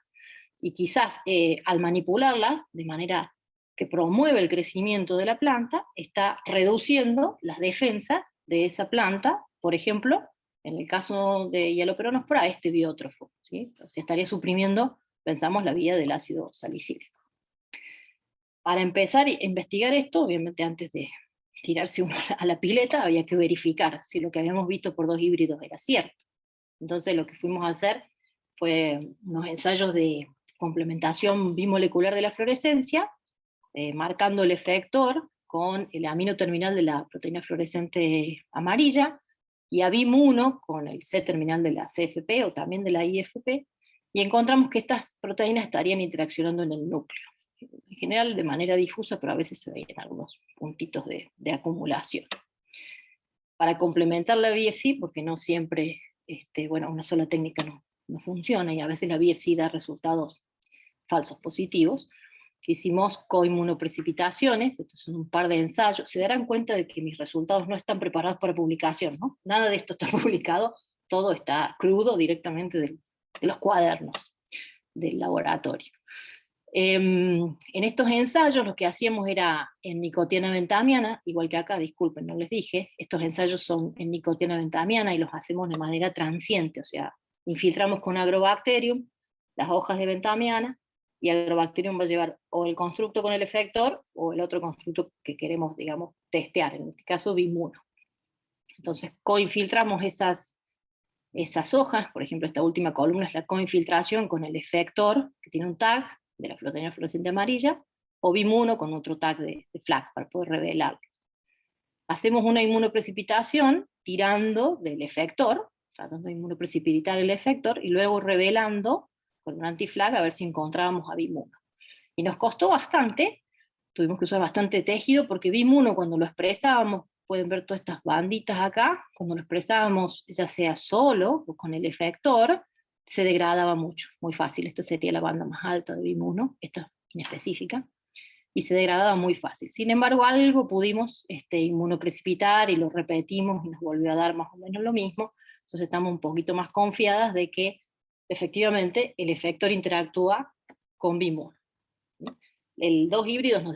Y quizás al manipularlas de manera que promueve el crecimiento de la planta, está reduciendo las defensas de esa planta, por ejemplo, en el caso de Hialoperonospora, a este biótrofo, ¿sí? O sea, estaría suprimiendo, pensamos, la vía del ácido salicílico. Para empezar a investigar esto, obviamente antes de tirarse uno a la pileta, había que verificar si lo que habíamos visto por dos híbridos era cierto. Entonces lo que fuimos a hacer fue unos ensayos de complementación bimolecular de la fluorescencia, marcando el efector con el amino terminal de la proteína fluorescente amarilla, y a BIM1 con el C terminal de la CFP o también de la IFP, y encontramos que estas proteínas estarían interaccionando en el núcleo. En general de manera difusa, pero a veces se veían algunos puntitos de acumulación. Para complementar la BFC, porque no siempre, bueno, una sola técnica no funciona, y a veces la BFC da resultados falsos positivos, hicimos coinmunoprecipitaciones, estos son un par de ensayos, se darán cuenta de que mis resultados no están preparados para publicación, ¿no? Nada de esto está publicado, todo está crudo directamente de los cuadernos del laboratorio. En estos ensayos lo que hacíamos era en nicotiana bentamiana, igual que acá, disculpen, no les dije, estos ensayos son en nicotiana bentamiana y los hacemos de manera transiente, o sea, infiltramos con agrobacterium las hojas de bentamiana, y agrobacterium va a llevar o el constructo con el efector, o el otro constructo que queremos, digamos, testear, en este caso BIM1. Entonces coinfiltramos esas hojas, por ejemplo esta última columna es la coinfiltración con el efector, que tiene un tag de la proteína fluorescente amarilla, o BIM1 con otro tag de FLAG, para poder revelarlo. Hacemos una inmunoprecipitación tirando del efector, tratando de inmunoprecipitar el efector, y luego revelando con un anti-FLAG a ver si encontrábamos a BIM1. Y nos costó bastante, tuvimos que usar bastante tejido, porque BIM1 cuando lo expresábamos, pueden ver todas estas banditas acá, cuando lo expresábamos ya sea solo o con el efector, se degradaba mucho, muy fácil. Esta sería la banda más alta de BIM1, esta inespecífica, y se degradaba muy fácil. Sin embargo, algo pudimos inmunoprecipitar, y lo repetimos, y nos volvió a dar más o menos lo mismo, entonces estamos un poquito más confiadas de que efectivamente el efector interactúa con BIM1. El 2 híbridos nos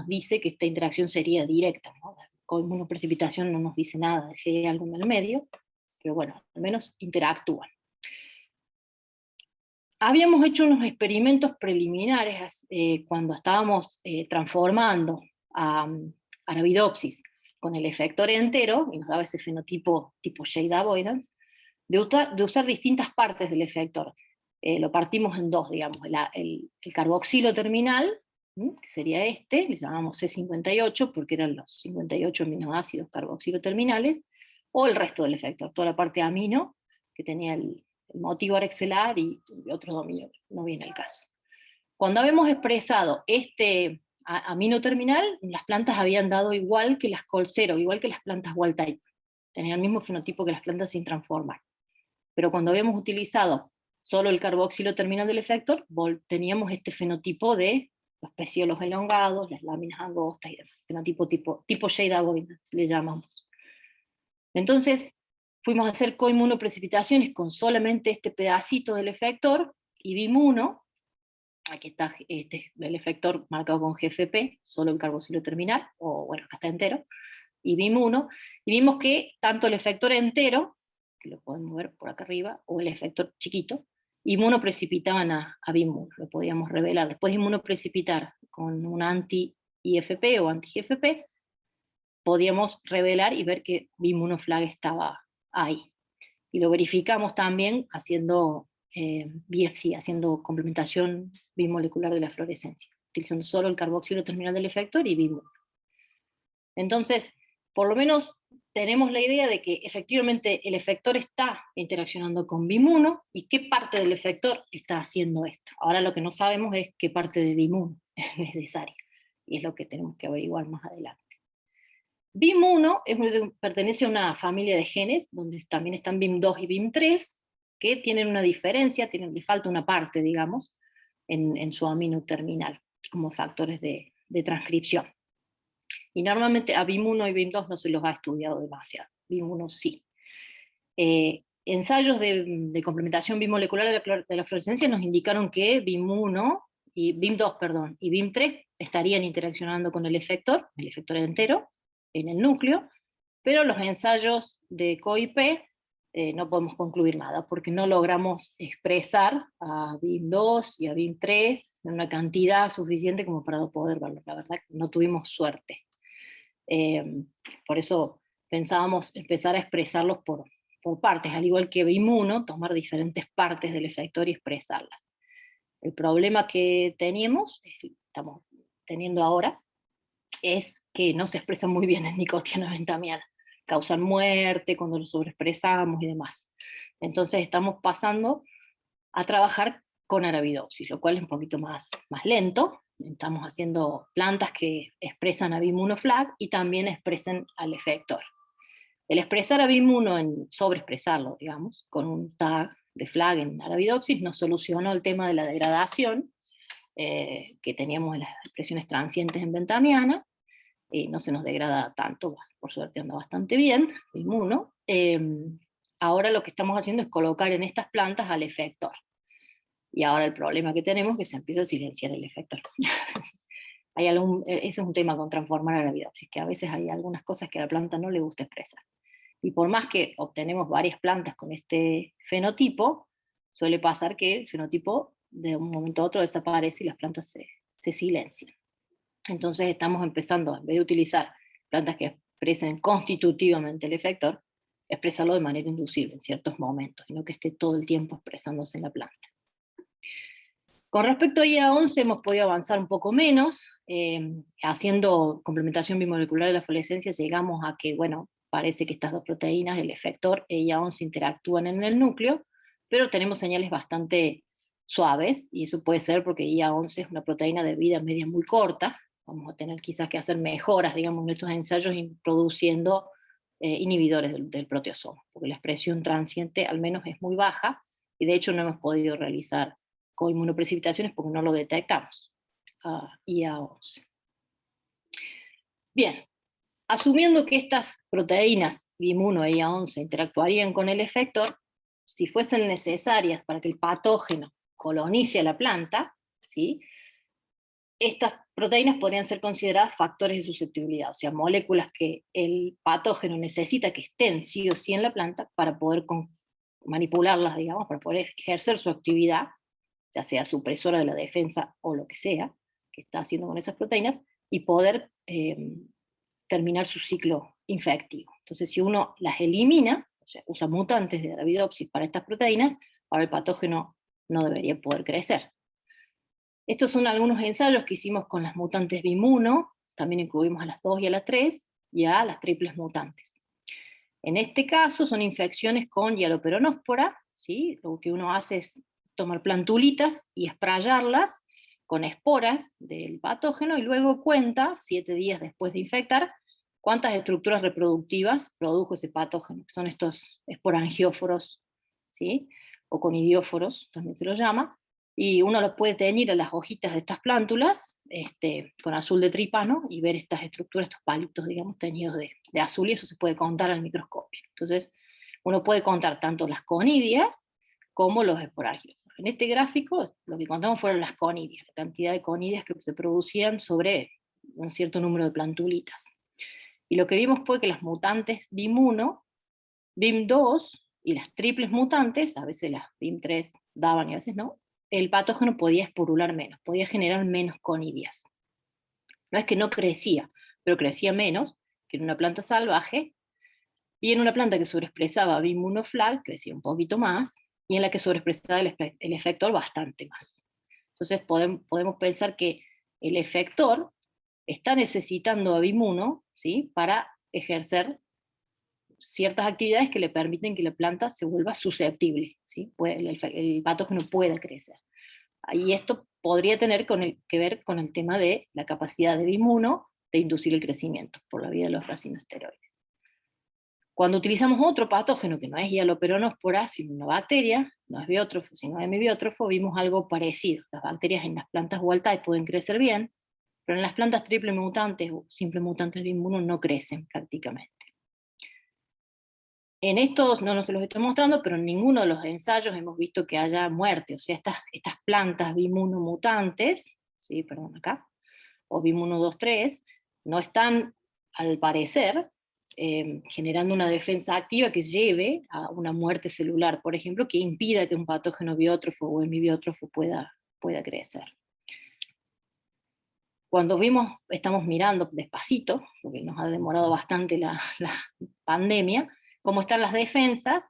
dice que esta interacción sería directa, ¿no? Con inmunoprecipitación no nos dice nada de si hay algo en el medio, pero bueno, al menos interactúan. Habíamos hecho unos experimentos preliminares cuando estábamos transformando a Arabidopsis con el efector entero, y nos daba ese fenotipo tipo shade avoidance, de usar distintas partes del efector. Lo partimos en dos, digamos, el carboxilo terminal que sería este, le llamamos C58 porque eran los 58 aminoácidos carboxiloterminales, o el resto del efector, toda la parte amino, que tenía el motivo arexelar y otros dominios, no viene al caso. Cuando habíamos expresado este amino terminal, las plantas habían dado igual que las Col0, igual que las plantas wild type, tenían el mismo fenotipo que las plantas sin transformar. Pero cuando habíamos utilizado solo el carboxilo terminal del efector, teníamos este fenotipo de los pecíolos elongados, las láminas angostas, y el fenotipo tipo shade avoidance, le llamamos. Entonces, fuimos a hacer coinmunoprecipitaciones con solamente este pedacito del efector, y BIM1, aquí está el efector marcado con GFP, solo el carboxilo terminal, o bueno, acá está entero, y BIM1, y vimos que tanto el efector entero, que lo podemos ver por acá arriba, o el efector chiquito, inmunoprecipitaban a BIM1, lo podíamos revelar. Después de inmunoprecipitar con un anti-IFP o anti-GFP, podíamos revelar y ver que BIM1 flag estaba ahí. Y lo verificamos también haciendo BFC, haciendo complementación bimolecular de la fluorescencia, utilizando solo el carboxilo terminal del efector y BIM1. Entonces, por lo menos tenemos la idea de que efectivamente el efector está interaccionando con BIM1 y qué parte del efector está haciendo esto. Ahora lo que no sabemos es qué parte de BIM1 es necesaria, y es lo que tenemos que averiguar más adelante. BIM1 pertenece a una familia de genes, donde también están BIM2 y BIM3, que tienen una diferencia, le falta una parte, digamos, en su amino terminal, como factores de transcripción. Y normalmente a BIM1 y BIM2 no se los ha estudiado demasiado, BIM1 sí. Ensayos de complementación bimolecular de la fluorescencia nos indicaron que BIM1 y BIM2, perdón, y BIM3 estarían interaccionando con el efector entero, en el núcleo, pero los ensayos de COIP no podemos concluir nada, porque no logramos expresar a BIM2 y a BIM3 en una cantidad suficiente como para poder verlo. La verdad que no tuvimos suerte. Por eso pensábamos empezar a expresarlos por partes, al igual que BIM1, tomar diferentes partes del efector y expresarlas. El problema que estamos teniendo ahora, es que no se expresan muy bien en nicotiana bentamiana, causan muerte cuando lo sobreexpresamos y demás. Entonces estamos pasando a trabajar con Arabidopsis, lo cual es un poquito más lento. Estamos haciendo plantas que expresan a BIM1 flag y también expresan al efector. El expresar a BIM1 sobreexpresarlo, digamos, con un tag de flag en Arabidopsis, nos solucionó el tema de la degradación que teníamos en las expresiones transientes en bentamiana. No se nos degrada tanto, por suerte anda bastante bien, BIM1. Ahora lo que estamos haciendo es colocar en estas plantas al efector. Y ahora el problema que tenemos es que se empieza a silenciar el efector. Ese es un tema con transformar Arabidopsis, que a veces hay algunas cosas que a la planta no le gusta expresar. Y por más que obtenemos varias plantas con este fenotipo, suele pasar que el fenotipo de un momento a otro desaparece y las plantas se silencian. Entonces estamos empezando, en vez de utilizar plantas que expresen constitutivamente el efector, expresarlo de manera inducible en ciertos momentos, y no que esté todo el tiempo expresándose en la planta. Con respecto a IA11 hemos podido avanzar un poco menos, haciendo complementación bimolecular de la fluorescencia llegamos a que, bueno, parece que estas dos proteínas, el efector e IA11, interactúan en el núcleo, pero tenemos señales bastante suaves, y eso puede ser porque IA11 es una proteína de vida media muy corta. Vamos a tener quizás que hacer mejoras, digamos, en estos ensayos produciendo inhibidores del proteasoma, porque la expresión transiente al menos es muy baja, y de hecho no hemos podido realizar coinmunoprecipitaciones porque no lo detectamos, IA11. Bien, asumiendo que estas proteínas BIM1 e IA11 interactuarían con el efector, si fuesen necesarias para que el patógeno colonice a la planta, ¿sí?, estas proteínas podrían ser consideradas factores de susceptibilidad, o sea, moléculas que el patógeno necesita que estén sí o sí en la planta para poder manipularlas, digamos, para poder ejercer su actividad, ya sea supresora de la defensa o lo que sea, que está haciendo con esas proteínas, y poder terminar su ciclo infectivo. Entonces, si uno las elimina, o sea, usa mutantes de Arabidopsis para estas proteínas, ahora el patógeno no debería poder crecer. Estos son algunos ensayos que hicimos con las mutantes BIM1, también incluimos a las 2 y a las 3, y a las triples mutantes. En este caso son infecciones con hialoperonóspora, ¿sí? Lo que uno hace es tomar plantulitas y esprayarlas con esporas del patógeno, y luego cuenta, 7 días después de infectar, cuántas estructuras reproductivas produjo ese patógeno, que son estos esporangióforos, ¿sí? O conidióforos, también se los llama, y uno lo puede teñir a las hojitas de estas plántulas con azul de trípano y ver estas estructuras, estos palitos, digamos, teñidos de azul, y eso se puede contar al microscopio. Entonces, uno puede contar tanto las conidias como los esporangióforos. En este gráfico, lo que contamos fueron las conidias, la cantidad de conidias que se producían sobre un cierto número de plantulitas. Y lo que vimos fue que las mutantes BIM1, BIM2 y las triples mutantes, a veces las BIM3 daban y a veces no, el patógeno podía esporular menos, podía generar menos conidias. No es que no crecía, pero crecía menos que en una planta salvaje, y en una planta que sobreexpresaba BIM1 flag crecía un poquito más, y en la que sobreexpresaba el efector bastante más. Entonces podemos pensar que el efector está necesitando a BIM1, ¿sí?, para ejercer ciertas actividades que le permiten que la planta se vuelva susceptible, ¿sí? El patógeno pueda crecer. Y esto podría tener que ver con el tema de la capacidad de BIM1 de inducir el crecimiento por la vía de los racinoesteroides. Cuando utilizamos otro patógeno que no es hialoperonóspora, sino una bacteria, no es biótrofo, sino hemibiótrofo, vimos algo parecido. Las bacterias en las plantas wild type pueden crecer bien, pero en las plantas triple mutantes o simple mutantes de BIM1 no crecen prácticamente. En estos, no se los estoy mostrando, pero en ninguno de los ensayos hemos visto que haya muerte, o sea, estas plantas BIM1 mutantes, ¿sí? Perdón, acá, o BIM123, no están, al parecer, generando una defensa activa que lleve a una muerte celular, por ejemplo, que impida que un patógeno biótrofo o hemibiótrofo pueda crecer. Cuando estamos mirando despacito, porque nos ha demorado bastante la pandemia, cómo están las defensas,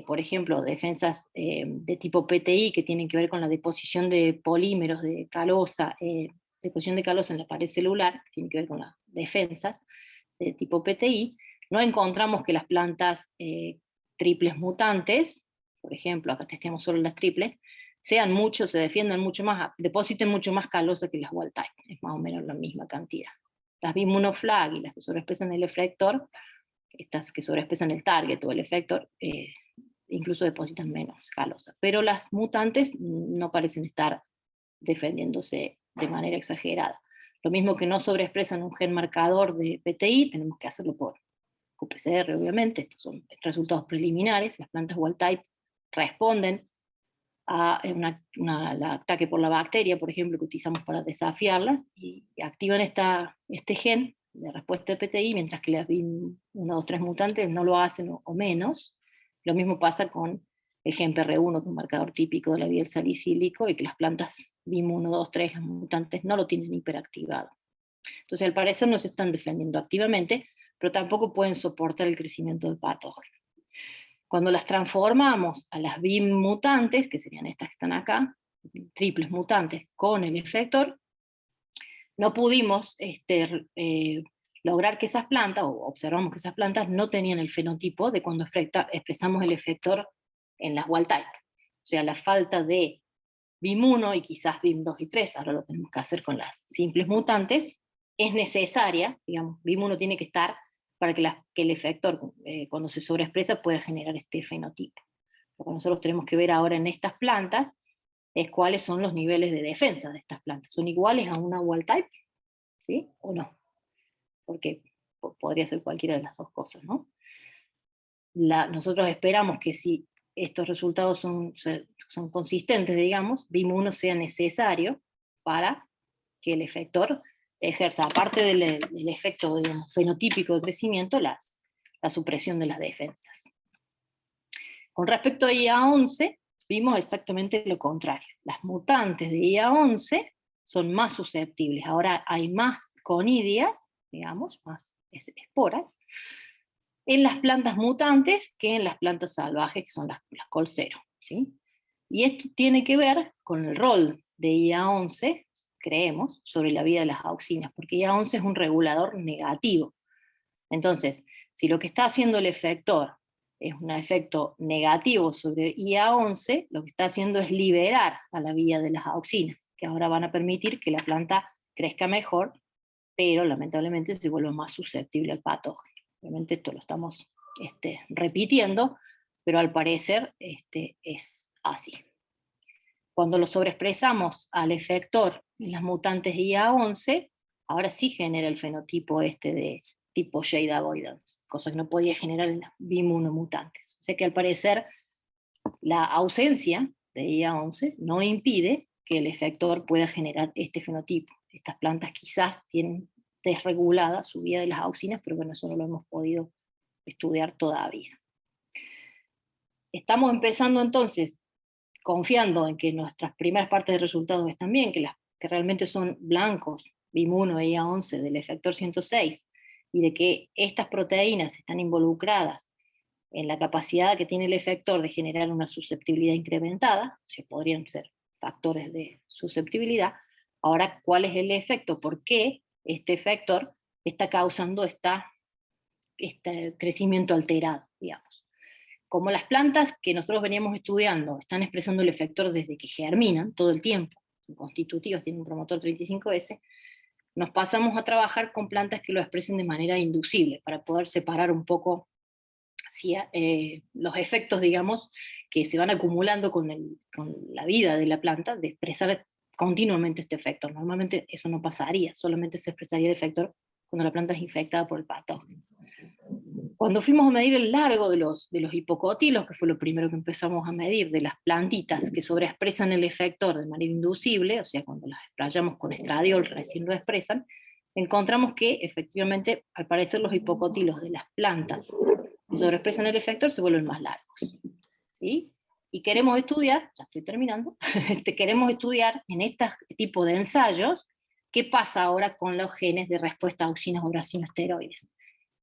por ejemplo, defensas de tipo PTI, que tienen que ver con la deposición de polímeros de calosa, deposición de calosa en la pared celular, que tienen que ver con las defensas de tipo PTI, no encontramos que las plantas triples mutantes, por ejemplo, acá testeamos solo las triples, se defiendan mucho más, depositen mucho más calosa que las wild type, es más o menos la misma cantidad. Las BIM1 flag y las que sobreexpresan el efector, estas que sobreexpresan el target o el efector, incluso depositan menos calosa. Pero las mutantes no parecen estar defendiéndose de manera exagerada. Lo mismo que no sobreexpresan un gen marcador de PTI, tenemos que hacerlo por qPCR, obviamente, estos son resultados preliminares, las plantas wild type responden a el ataque por la bacteria, por ejemplo, que utilizamos para desafiarlas, y activan este gen de respuesta de PTI, mientras que las BIM1, 2, 3 mutantes no lo hacen o menos. Lo mismo pasa con el gen PR1, que es un marcador típico de la vía del salicílico, y que las plantas BIM1, 2, 3 mutantes no lo tienen hiperactivado. Entonces, al parecer no se están defendiendo activamente, pero tampoco pueden soportar el crecimiento del patógeno. Cuando las transformamos a las BIM mutantes, que serían estas que están acá, triples mutantes, con el efector, no pudimos lograr que esas plantas, o observamos que esas plantas no tenían el fenotipo de cuando expresamos el efector en las wild type. O sea, la falta de BIM1 y quizás BIM2 y 3, ahora lo tenemos que hacer con las simples mutantes, es necesaria, digamos, BIM1 tiene que estar para que el efector, cuando se sobreexpresa, pueda generar este fenotipo. Lo que nosotros tenemos que ver ahora en estas plantas es cuáles son los niveles de defensa de estas plantas. ¿Son iguales a una wild type? ¿Sí? ¿O no? Porque podría ser cualquiera de las dos cosas, ¿no? Nosotros esperamos que si estos resultados son consistentes, digamos, BIM1 sea necesario para que el efector ejerza, aparte del efecto, digamos, fenotípico de crecimiento, la supresión de las defensas. Con respecto a IA11, vimos exactamente lo contrario. Las mutantes de IA11 son más susceptibles. Ahora hay más conidias, digamos, más esporas, en las plantas mutantes que en las plantas salvajes, que son las col 0, ¿sí? Y esto tiene que ver con el rol de IA11, creemos, sobre la vida de las auxinas, porque IA11 es un regulador negativo. Entonces, si lo que está haciendo el efector es un efecto negativo sobre IA11, lo que está haciendo es liberar a la vía de las auxinas, que ahora van a permitir que la planta crezca mejor, pero lamentablemente se vuelve más susceptible al patógeno. Obviamente esto lo estamos repitiendo, pero al parecer es así. Cuando lo sobreexpresamos al efector en las mutantes IA11, ahora sí genera el fenotipo de tipo shade avoidance, cosa que no podía generar en las BIM1 mutantes. O sea que al parecer la ausencia de IA11 no impide que el efector pueda generar este fenotipo. Estas plantas quizás tienen desregulada su vida de las auxinas, pero bueno, eso no lo hemos podido estudiar todavía. Estamos empezando entonces, confiando en que nuestras primeras partes de resultados están bien, que realmente son blancos, BIM1 e IA11 del efector 106, y de que estas proteínas están involucradas en la capacidad que tiene el efector de generar una susceptibilidad incrementada, o sea, podrían ser factores de susceptibilidad. Ahora, ¿cuál es el efecto? ¿Por qué este efector está causando este crecimiento alterado, digamos? Como las plantas que nosotros veníamos estudiando están expresando el efector desde que germinan todo el tiempo, son constitutivos, tienen un promotor 35S, nos pasamos a trabajar con plantas que lo expresen de manera inducible, para poder separar un poco los efectos, digamos, que se van acumulando con la vida de la planta, de expresar continuamente este efector. Normalmente eso no pasaría, solamente se expresaría el efector cuando la planta es infectada por el patógeno. Cuando fuimos a medir el largo de los hipocotilos, que fue lo primero que empezamos a medir, de las plantitas que sobreexpresan el efector de manera inducible, o sea, cuando las sprayamos con estradiol recién lo expresan, encontramos que efectivamente, al parecer, los hipocotilos de las plantas que sobreexpresan el efector se vuelven más largos. ¿Sí? Y queremos estudiar, ya estoy terminando, queremos estudiar en este tipo de ensayos qué pasa ahora con los genes de respuesta a auxinas o uracinoesteroides.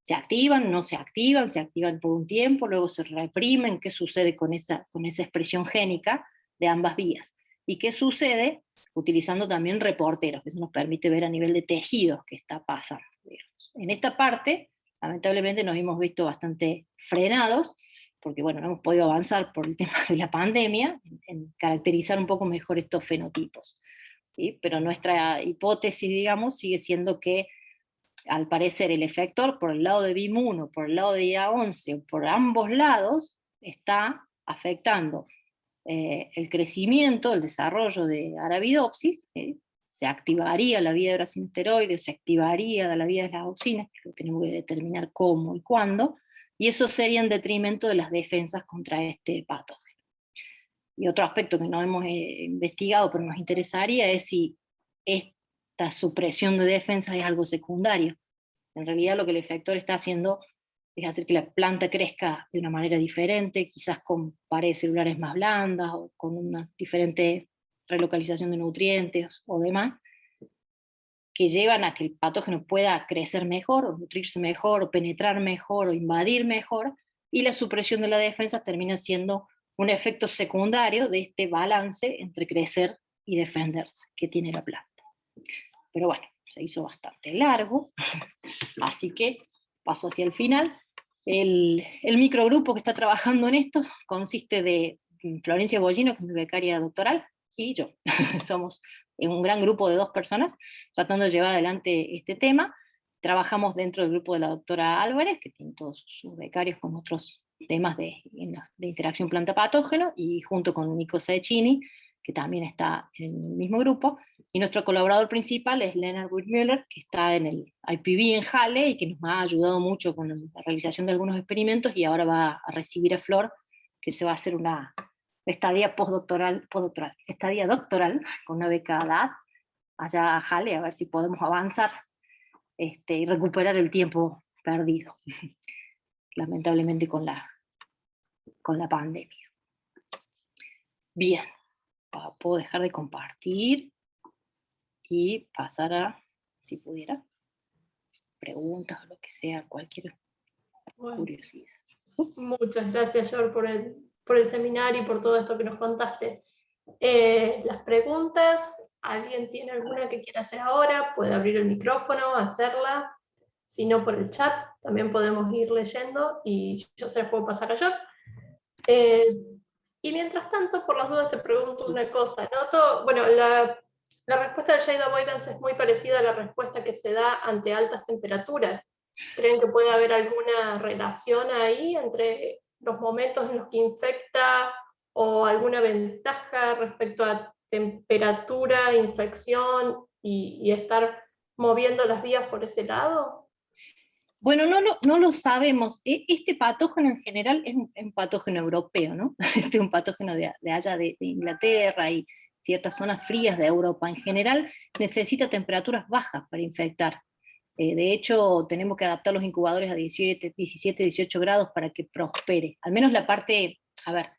¿Se activan, no se activan, se activan por un tiempo, luego se reprimen? ¿Qué sucede con esa expresión génica de ambas vías? ¿Y qué sucede utilizando también reporteros? Que eso nos permite ver a nivel de tejidos qué está pasando. En esta parte, lamentablemente nos hemos visto bastante frenados, porque bueno, no hemos podido avanzar por el tema de la pandemia, en caracterizar un poco mejor estos fenotipos. ¿Sí? Pero nuestra hipótesis, digamos, sigue siendo que al parecer el efector por el lado de BIM1, por el lado de IA11, por ambos lados, está afectando el crecimiento, el desarrollo de Arabidopsis, se activaría la vía de uracinoesteroides, se activaría la vía de las auxinas, que lo tenemos que determinar cómo y cuándo, y eso sería en detrimento de las defensas contra este patógeno. Y otro aspecto que no hemos investigado, pero nos interesaría, es si esta supresión de defensas es algo secundario. En realidad lo que el efector está haciendo es hacer que la planta crezca de una manera diferente, quizás con paredes celulares más blandas, o con una diferente relocalización de nutrientes o demás, que llevan a que el patógeno pueda crecer mejor, o nutrirse mejor, o penetrar mejor, o invadir mejor, y la supresión de la defensa termina siendo un efecto secundario de este balance entre crecer y defenderse que tiene la planta. Pero bueno, se hizo bastante largo, así que paso hacia el final. El microgrupo que está trabajando en esto consiste de Florencia Bollino, que es mi becaria doctoral, y yo. Somos un gran grupo de 2 personas tratando de llevar adelante este tema. Trabajamos dentro del grupo de la doctora Álvarez, que tiene todos sus becarios con otros temas de interacción planta-patógeno, y junto con Nico Cecchini, que también está en el mismo grupo, y nuestro colaborador principal es Lennart Wittmüller, que está en el IPB en Halle, y que nos ha ayudado mucho con la realización de algunos experimentos, y ahora va a recibir a Flor, que se va a hacer una estadía estadía doctoral, con una beca DAD, allá a Halle, a ver si podemos avanzar y recuperar el tiempo perdido, lamentablemente con la pandemia. Bien, puedo dejar de compartir y pasar a, si pudiera, preguntas o lo que sea, cualquier curiosidad. Muchas gracias, George, por el seminario y por todo esto que nos contaste. las preguntas. ¿Alguien tiene alguna que quiera hacer ahora? Puede abrir el micrófono, hacerla. Si no, por el chat también podemos ir leyendo y yo se las puedo pasar a yo. Y mientras tanto, por las dudas te pregunto una cosa. Noto, bueno, la respuesta de Shade Avoidance es muy parecida a la respuesta que se da ante altas temperaturas. ¿Creen que puede haber alguna relación ahí entre los momentos en los que infecta o alguna ventaja respecto a temperatura, infección y estar moviendo las vías por ese lado? Bueno, no lo sabemos. Este patógeno en general es un patógeno europeo, ¿no? Este es un patógeno de allá de Inglaterra y ciertas zonas frías de Europa. En general necesita temperaturas bajas para infectar. De hecho, tenemos que adaptar los incubadores a 17, 18 grados para que prospere. Al menos la parte, a ver,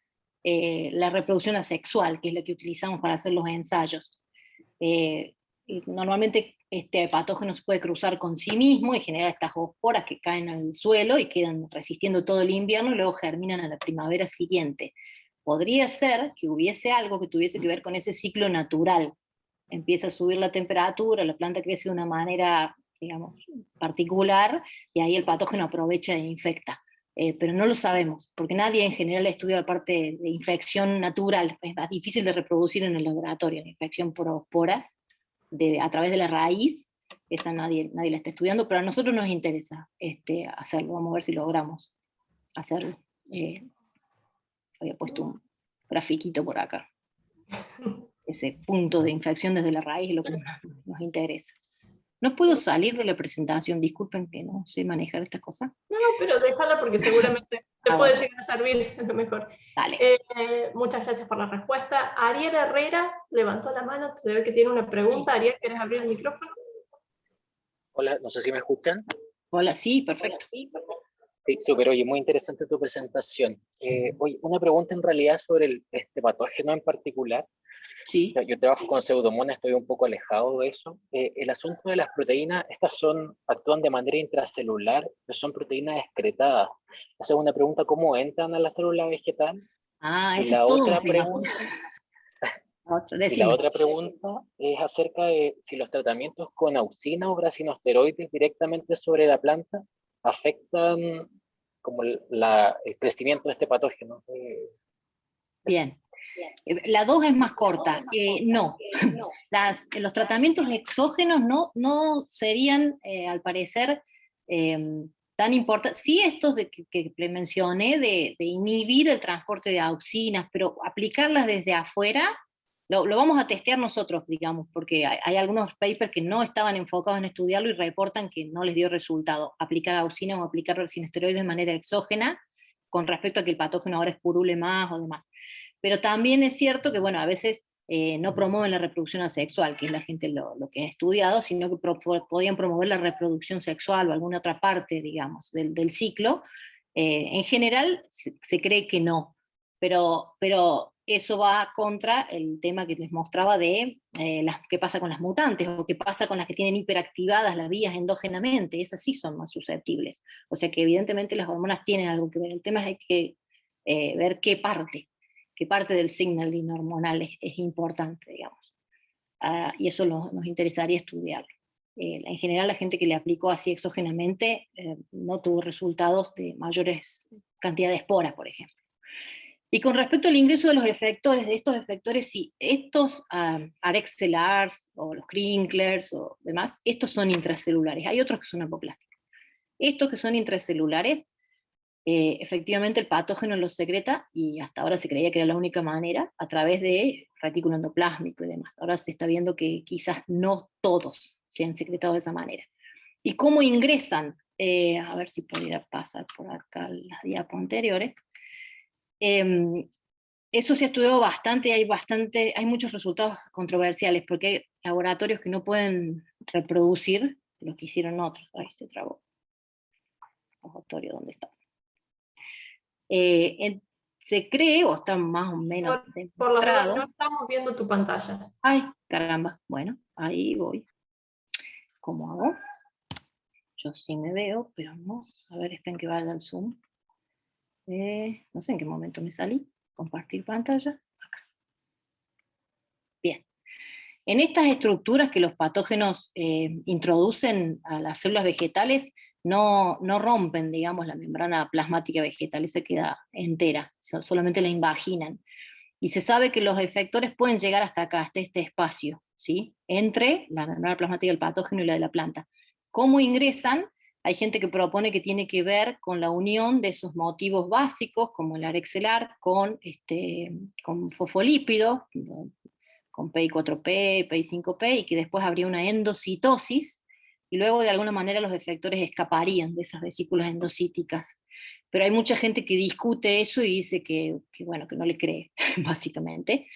la reproducción asexual, que es la que utilizamos para hacer los ensayos. Y normalmente este patógeno se puede cruzar con sí mismo y genera estas esporas que caen al suelo y quedan resistiendo todo el invierno y luego germinan a la primavera siguiente. Podría ser que hubiese algo que tuviese que ver con ese ciclo natural. Empieza a subir la temperatura, la planta crece de una manera, digamos, particular, y ahí el patógeno aprovecha e infecta. Pero no lo sabemos, porque nadie en general estudia la parte de infección natural. Es más difícil de reproducir en el laboratorio, la infección por esporas, a través de la raíz, esa nadie la está estudiando, pero a nosotros nos interesa hacerlo. Vamos a ver si logramos hacerlo. Había puesto un grafiquito por acá. Ese punto de infección desde la raíz es lo que nos interesa. No puedo salir de la presentación, disculpen que no sé manejar estas cosas. No, pero déjala porque seguramente te puede Bueno. llegar a servir, a lo mejor. Dale. Muchas gracias por la respuesta. Ariel Herrera levantó la mano, se ve que tiene una pregunta. Ariel, ¿quieres abrir el micrófono? Hola, no sé si me escuchan. Hola, sí, perfecto. Sí, súper, oye, muy interesante tu presentación. Oye, una pregunta en realidad sobre este patógeno en particular. Sí. Yo trabajo con Pseudomonas, estoy un poco alejado de eso. El asunto de las proteínas, actúan de manera intracelular, pero son proteínas excretadas. Esa es una pregunta, ¿cómo entran a la célula vegetal? Y Ese es la todo un otra tema. pregunta, Decime. y la otra pregunta es acerca de si los tratamientos con auxina o grasinosteroides directamente sobre la planta afectan como el crecimiento de este patógeno. Bien. La 2 es más corta. No. Los tratamientos exógenos no serían, al parecer, tan importantes. Sí, estos que mencioné de inhibir el transporte de auxinas, pero aplicarlas desde afuera, lo vamos a testear nosotros, digamos, porque hay algunos papers que no estaban enfocados en estudiarlo y reportan que no les dio resultado aplicar auxinas o aplicar esteroides de manera exógena con respecto a que el patógeno ahora espurule más o demás. Pero también es cierto que, bueno, a veces no promueven la reproducción asexual, que es la gente lo que ha estudiado, sino que podían promover la reproducción sexual o alguna otra parte, digamos, del ciclo. En general se cree que no, pero eso va contra el tema que les mostraba de qué pasa con las mutantes, o qué pasa con las que tienen hiperactivadas las vías endógenamente. Esas sí son más susceptibles. O sea que evidentemente las hormonas tienen algo que ver. El tema es que ver qué parte del signaling hormonal es importante, digamos. Y eso nos interesaría estudiarlo. En general, la gente que le aplicó así exógenamente no tuvo resultados de mayores cantidades de esporas, por ejemplo. Y con respecto al ingreso de los efectores, sí, estos Arexelars o los Crinklers o demás, estos son intracelulares. Hay otros que son apoplásticos. Estos que son intracelulares, efectivamente el patógeno los secreta, y hasta ahora se creía que era la única manera, a través de retículo endoplásmico y demás. Ahora se está viendo que quizás no todos se han secretado de esa manera. ¿Y cómo ingresan? A ver si pudiera pasar por acá las diapos anteriores. Eso se ha estudiado bastante, hay muchos resultados controversiales, porque hay laboratorios que no pueden reproducir lo que hicieron otros. Ahí se trabó. Laboratorio, ¿dónde está? Se cree, o está más o menos por las dudas, demostrado. no estamos viendo tu pantalla. Ay, caramba. Bueno, ahí voy. ¿Cómo hago? Yo sí me veo, pero no. A ver, esperen que vaya al Zoom. No sé en qué momento me salí. Compartir pantalla. Acá. En estas estructuras que los patógenos introducen a las células vegetales, no rompen, digamos, la membrana plasmática vegetal, esa queda entera, solamente la invaginan. Y se sabe que los efectores pueden llegar hasta acá, hasta este espacio, ¿sí? Entre la membrana plasmática del patógeno y la de la planta. ¿Cómo ingresan? Hay gente que propone que tiene que ver con la unión de esos motivos básicos, como el arexelar, con fosfolípidos, con PI4P, PI5P, y que después habría una endocitosis, y luego de alguna manera los efectores escaparían de esas vesículas endocíticas. Pero hay mucha gente que discute eso y dice bueno, que no le cree, básicamente.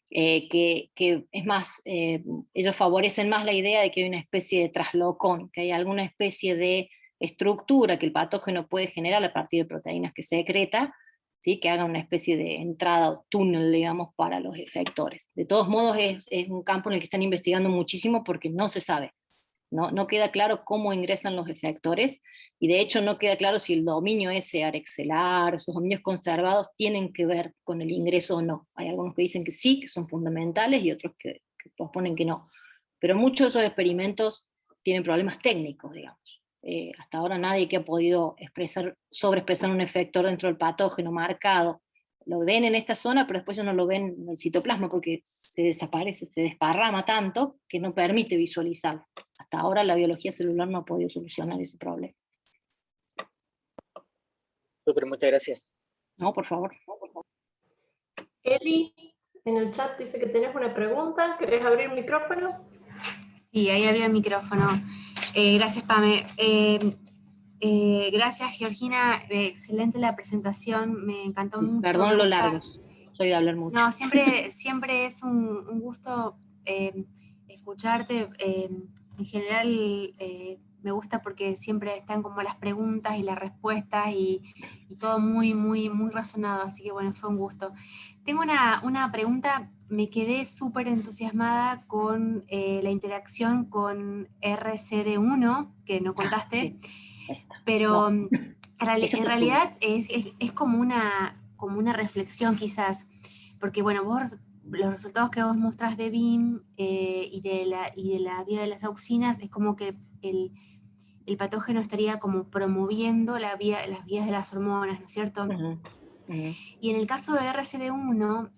Que es más, ellos favorecen más la idea de que hay una especie de traslocón, que hay alguna especie de estructura que el patógeno puede generar a partir de proteínas que secreta, ¿sí? Que haga una especie de entrada o túnel, digamos, para los efectores. De todos modos, es un campo en el que están investigando muchísimo porque no se sabe. No queda claro cómo ingresan los efectores, y de hecho no queda claro si el dominio ese arexelar, esos dominios conservados, tienen que ver con el ingreso o no. Hay algunos que dicen que sí, que son fundamentales, y otros que proponen que no. Pero muchos de esos experimentos tienen problemas técnicos, digamos. Hasta ahora nadie que ha podido sobreexpresar un efector dentro del patógeno marcado. Lo ven en esta zona, pero después ya no lo ven en el citoplasma porque se desaparece, se desparrama tanto que no permite visualizarlo. Hasta ahora la biología celular no ha podido solucionar ese problema. Súper, muchas gracias. No, por favor. Eli, en el chat dice que tenés una pregunta. ¿Querés abrir el micrófono? Sí, ahí abrí el micrófono. Gracias, Pame. Gracias, Georgina. Excelente la presentación. Me encantó mucho. Perdón lo largo. Soy de hablar mucho. No, siempre es un gusto escucharte. En general me gusta porque siempre están como las preguntas y las respuestas y todo muy, muy, muy razonado. Así que bueno, fue un gusto. Tengo una pregunta. Me quedé súper entusiasmada con la interacción con RCD1, que no contaste, Sí. pero no. en realidad es como una reflexión quizás, porque bueno, vos, los resultados que vos mostrás de BIM y de la vía de las auxinas, es como que el patógeno estaría como promoviendo las vías de las hormonas, ¿no es cierto? Y en el caso de RCD1,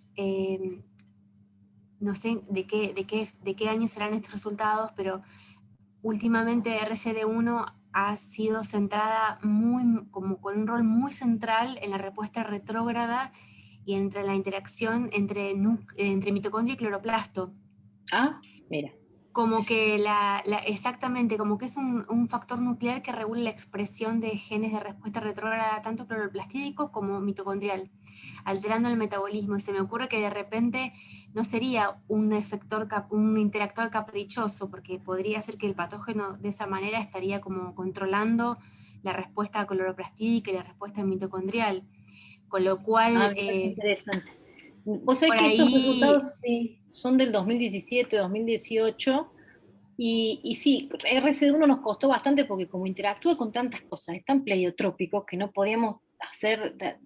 no sé de qué año serán estos resultados, pero últimamente RCD1 ha sido centrada como con un rol muy central en la respuesta retrógrada y entre la interacción entre mitocondria y cloroplasto. Ah, mira. Como que exactamente, como que es un factor nuclear que regula la expresión de genes de respuesta retrógrada, tanto cloroplastídico como mitocondrial, alterando el metabolismo. Y se me ocurre que de repente no sería un interactor caprichoso, porque podría ser que el patógeno de esa manera estaría como controlando la respuesta cloroplastídica y la respuesta mitocondrial. Con lo cual... interesante. Vos sabés que ahí... estos resultados sí, son del 2017, 2018, y sí, RCD1 nos costó bastante porque como interactúa con tantas cosas, es tan pleiotrópico que no podíamos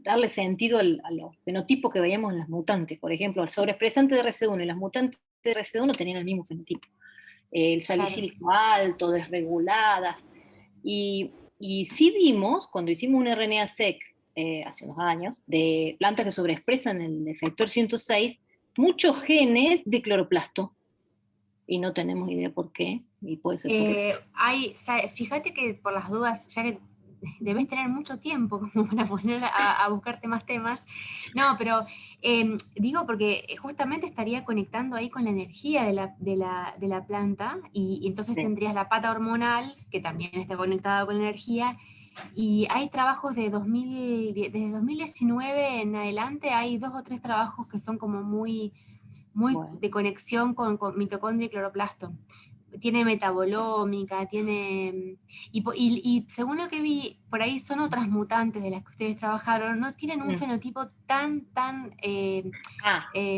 darle sentido a los fenotipos que veíamos en las mutantes. Por ejemplo, el sobreexpresante de RCD1 y las mutantes de RCD1 tenían el mismo fenotipo. El salicílico alto, desreguladas, y sí vimos, cuando hicimos un RNA-seq, hace unos años, de plantas que sobreexpresan el efector 106, muchos genes de cloroplasto, y no tenemos idea por qué, y puede ser por eso. Fíjate que por las dudas, ya que debes tener mucho tiempo como para poner a buscarte más temas, no, pero digo porque justamente estaría conectando ahí con la energía de la planta, y entonces sí, tendrías la pata hormonal, que también está conectada con la energía. Y hay trabajos desde 2019 en adelante, hay 2 o 3 trabajos que son como muy bueno, de conexión con mitocondria y cloroplasto. Tiene metabolómica, tiene... Y según lo que vi, por ahí son otras mutantes de las que ustedes trabajaron, no tienen un fenotipo tan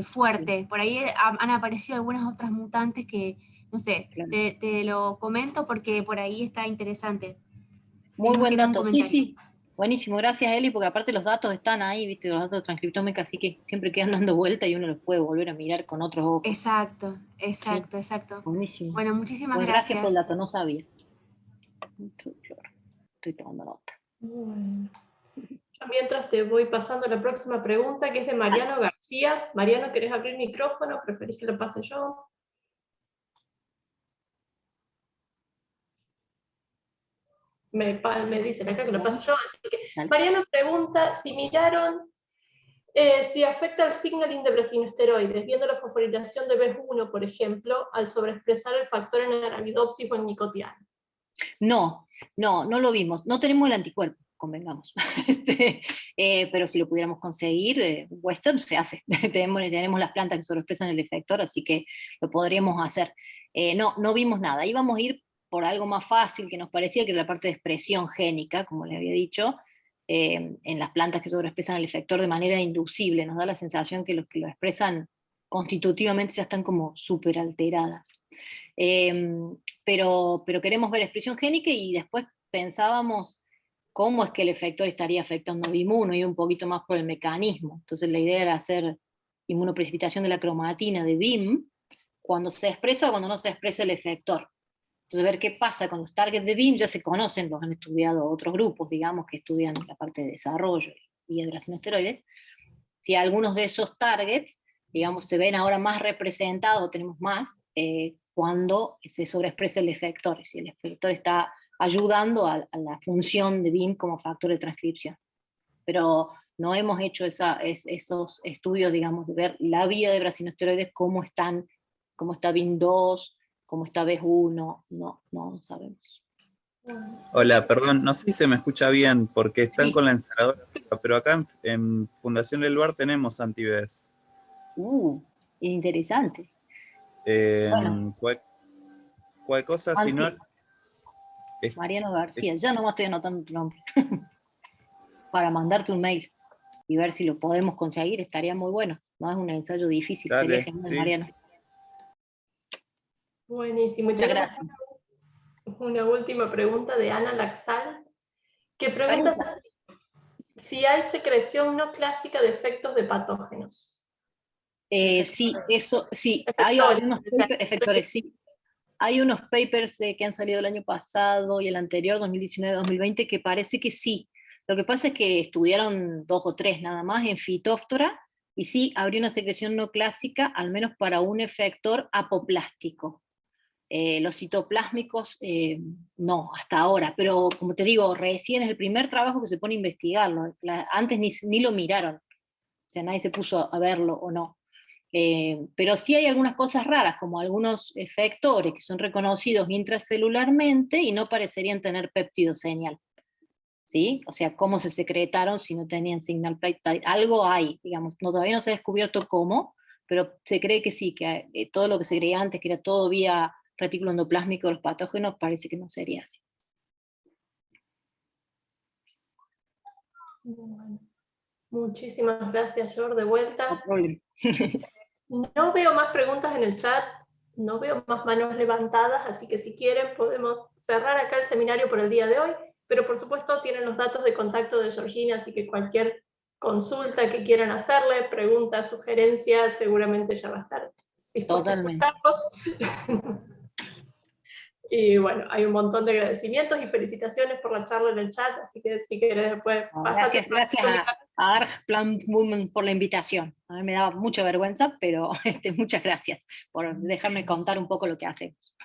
fuerte. Sí. Por ahí han aparecido algunas otras mutantes que, no sé, claro, te lo comento porque por ahí está interesante. Muy buen dato, sí. Buenísimo, gracias Eli, porque aparte los datos están ahí, viste, los datos transcriptómicos, así que siempre quedan dando vuelta y uno los puede volver a mirar con otros ojos. Exacto, Sí, exacto. buenísimo. Bueno, muchísimas Pues gracias. gracias por el dato, no sabía. Estoy tomando nota. Bueno. Mientras te voy pasando la próxima pregunta, que es de Mariano García. Mariano, ¿querés abrir micrófono? ¿Preferís que lo pase yo? Me dicen acá que lo pase yo. Así que Mariano pregunta si miraron si afecta el signaling de brasinoesteroides, viendo la fosforilación de BES1, por ejemplo, al sobreexpresar el factor en arabidopsis o en nicotiana. No lo vimos. No tenemos el anticuerpo, convengamos. Pero si lo pudiéramos conseguir, Western se hace. tenemos las plantas que sobreexpresan el efector, así que lo podríamos hacer. No vimos nada. Íbamos a ir por algo más fácil que nos parecía, que era la parte de expresión génica, como le había dicho, en las plantas que sobreexpresan el efector de manera inducible. Nos da la sensación que los que lo expresan constitutivamente ya están como súper alteradas. Pero queremos ver expresión génica y después pensábamos cómo es que el efector estaría afectando a BIM1, ir un poquito más por el mecanismo. Entonces la idea era hacer inmunoprecipitación de la cromatina de BIM cuando se expresa o cuando no se expresa el efector. Entonces ver qué pasa con los targets de BIM, ya se conocen, los han estudiado otros grupos, digamos, que estudian la parte de desarrollo y de brasinoesteroides. Si algunos de esos targets, digamos, se ven ahora más representados, tenemos más, cuando se sobreexpresa el efector, si el efector está ayudando a la función de BIM como factor de transcripción. Pero no hemos hecho esos estudios, digamos, de ver la vía de brasinoesteroides, cómo está BIM2, cómo está BES1, no sabemos. Hola, perdón, no sé si se me escucha bien, porque están Sí. con la encerradora, pero acá en Fundación El Lugar tenemos anti-BES. Interesante. Bueno. Cualquier cosa, si no... Mariano García, ya nomás estoy anotando tu nombre. Para mandarte un mail y ver si lo podemos conseguir, estaría muy bueno. No es un ensayo difícil, Dale, sería genial, sí. Mariano. Buenísimo. Muchas gracias. Una última pregunta de Ana Laxal, que pregunta si hay secreción no clásica de efectos de patógenos. Sí, eso, sí, hay unos efectores, sí. Hay unos papers que han salido el año pasado y el anterior, 2019-2020, que parece que sí. Lo que pasa es que estudiaron 2 o 3 nada más en Phytophthora, y sí, habría una secreción no clásica, al menos para un efector apoplástico. Los citoplásmicos, no, hasta ahora, pero como te digo, recién es el primer trabajo que se pone a investigarlo. Antes ni lo miraron, o sea, nadie se puso a verlo o no. Pero sí hay algunas cosas raras, como algunos efectores que son reconocidos intracelularmente y no parecerían tener péptido señal. ¿Sí? O sea, cómo se secretaron si no tenían signal peptide. Algo hay, digamos, todavía no se ha descubierto cómo, pero se cree que sí, que todo lo que se creía antes, que era todo vía retículo endoplásmico de los patógenos, parece que no sería así. Bueno. Muchísimas gracias, Jor, de vuelta. No problema. No veo más preguntas en el chat, no veo más manos levantadas, así que si quieren podemos cerrar acá el seminario por el día de hoy, pero por supuesto tienen los datos de contacto de Georgina, así que cualquier consulta que quieran hacerle, pregunta, sugerencia, seguramente ya va a estar dispuesta. Totalmente. A escucharlos. Y bueno, hay un montón de agradecimientos y felicitaciones por la charla en el chat, así que si querés después pasar. Gracias a Arg Plant Woman por la invitación. A mí me daba mucha vergüenza, pero muchas gracias por dejarme contar un poco lo que hacemos.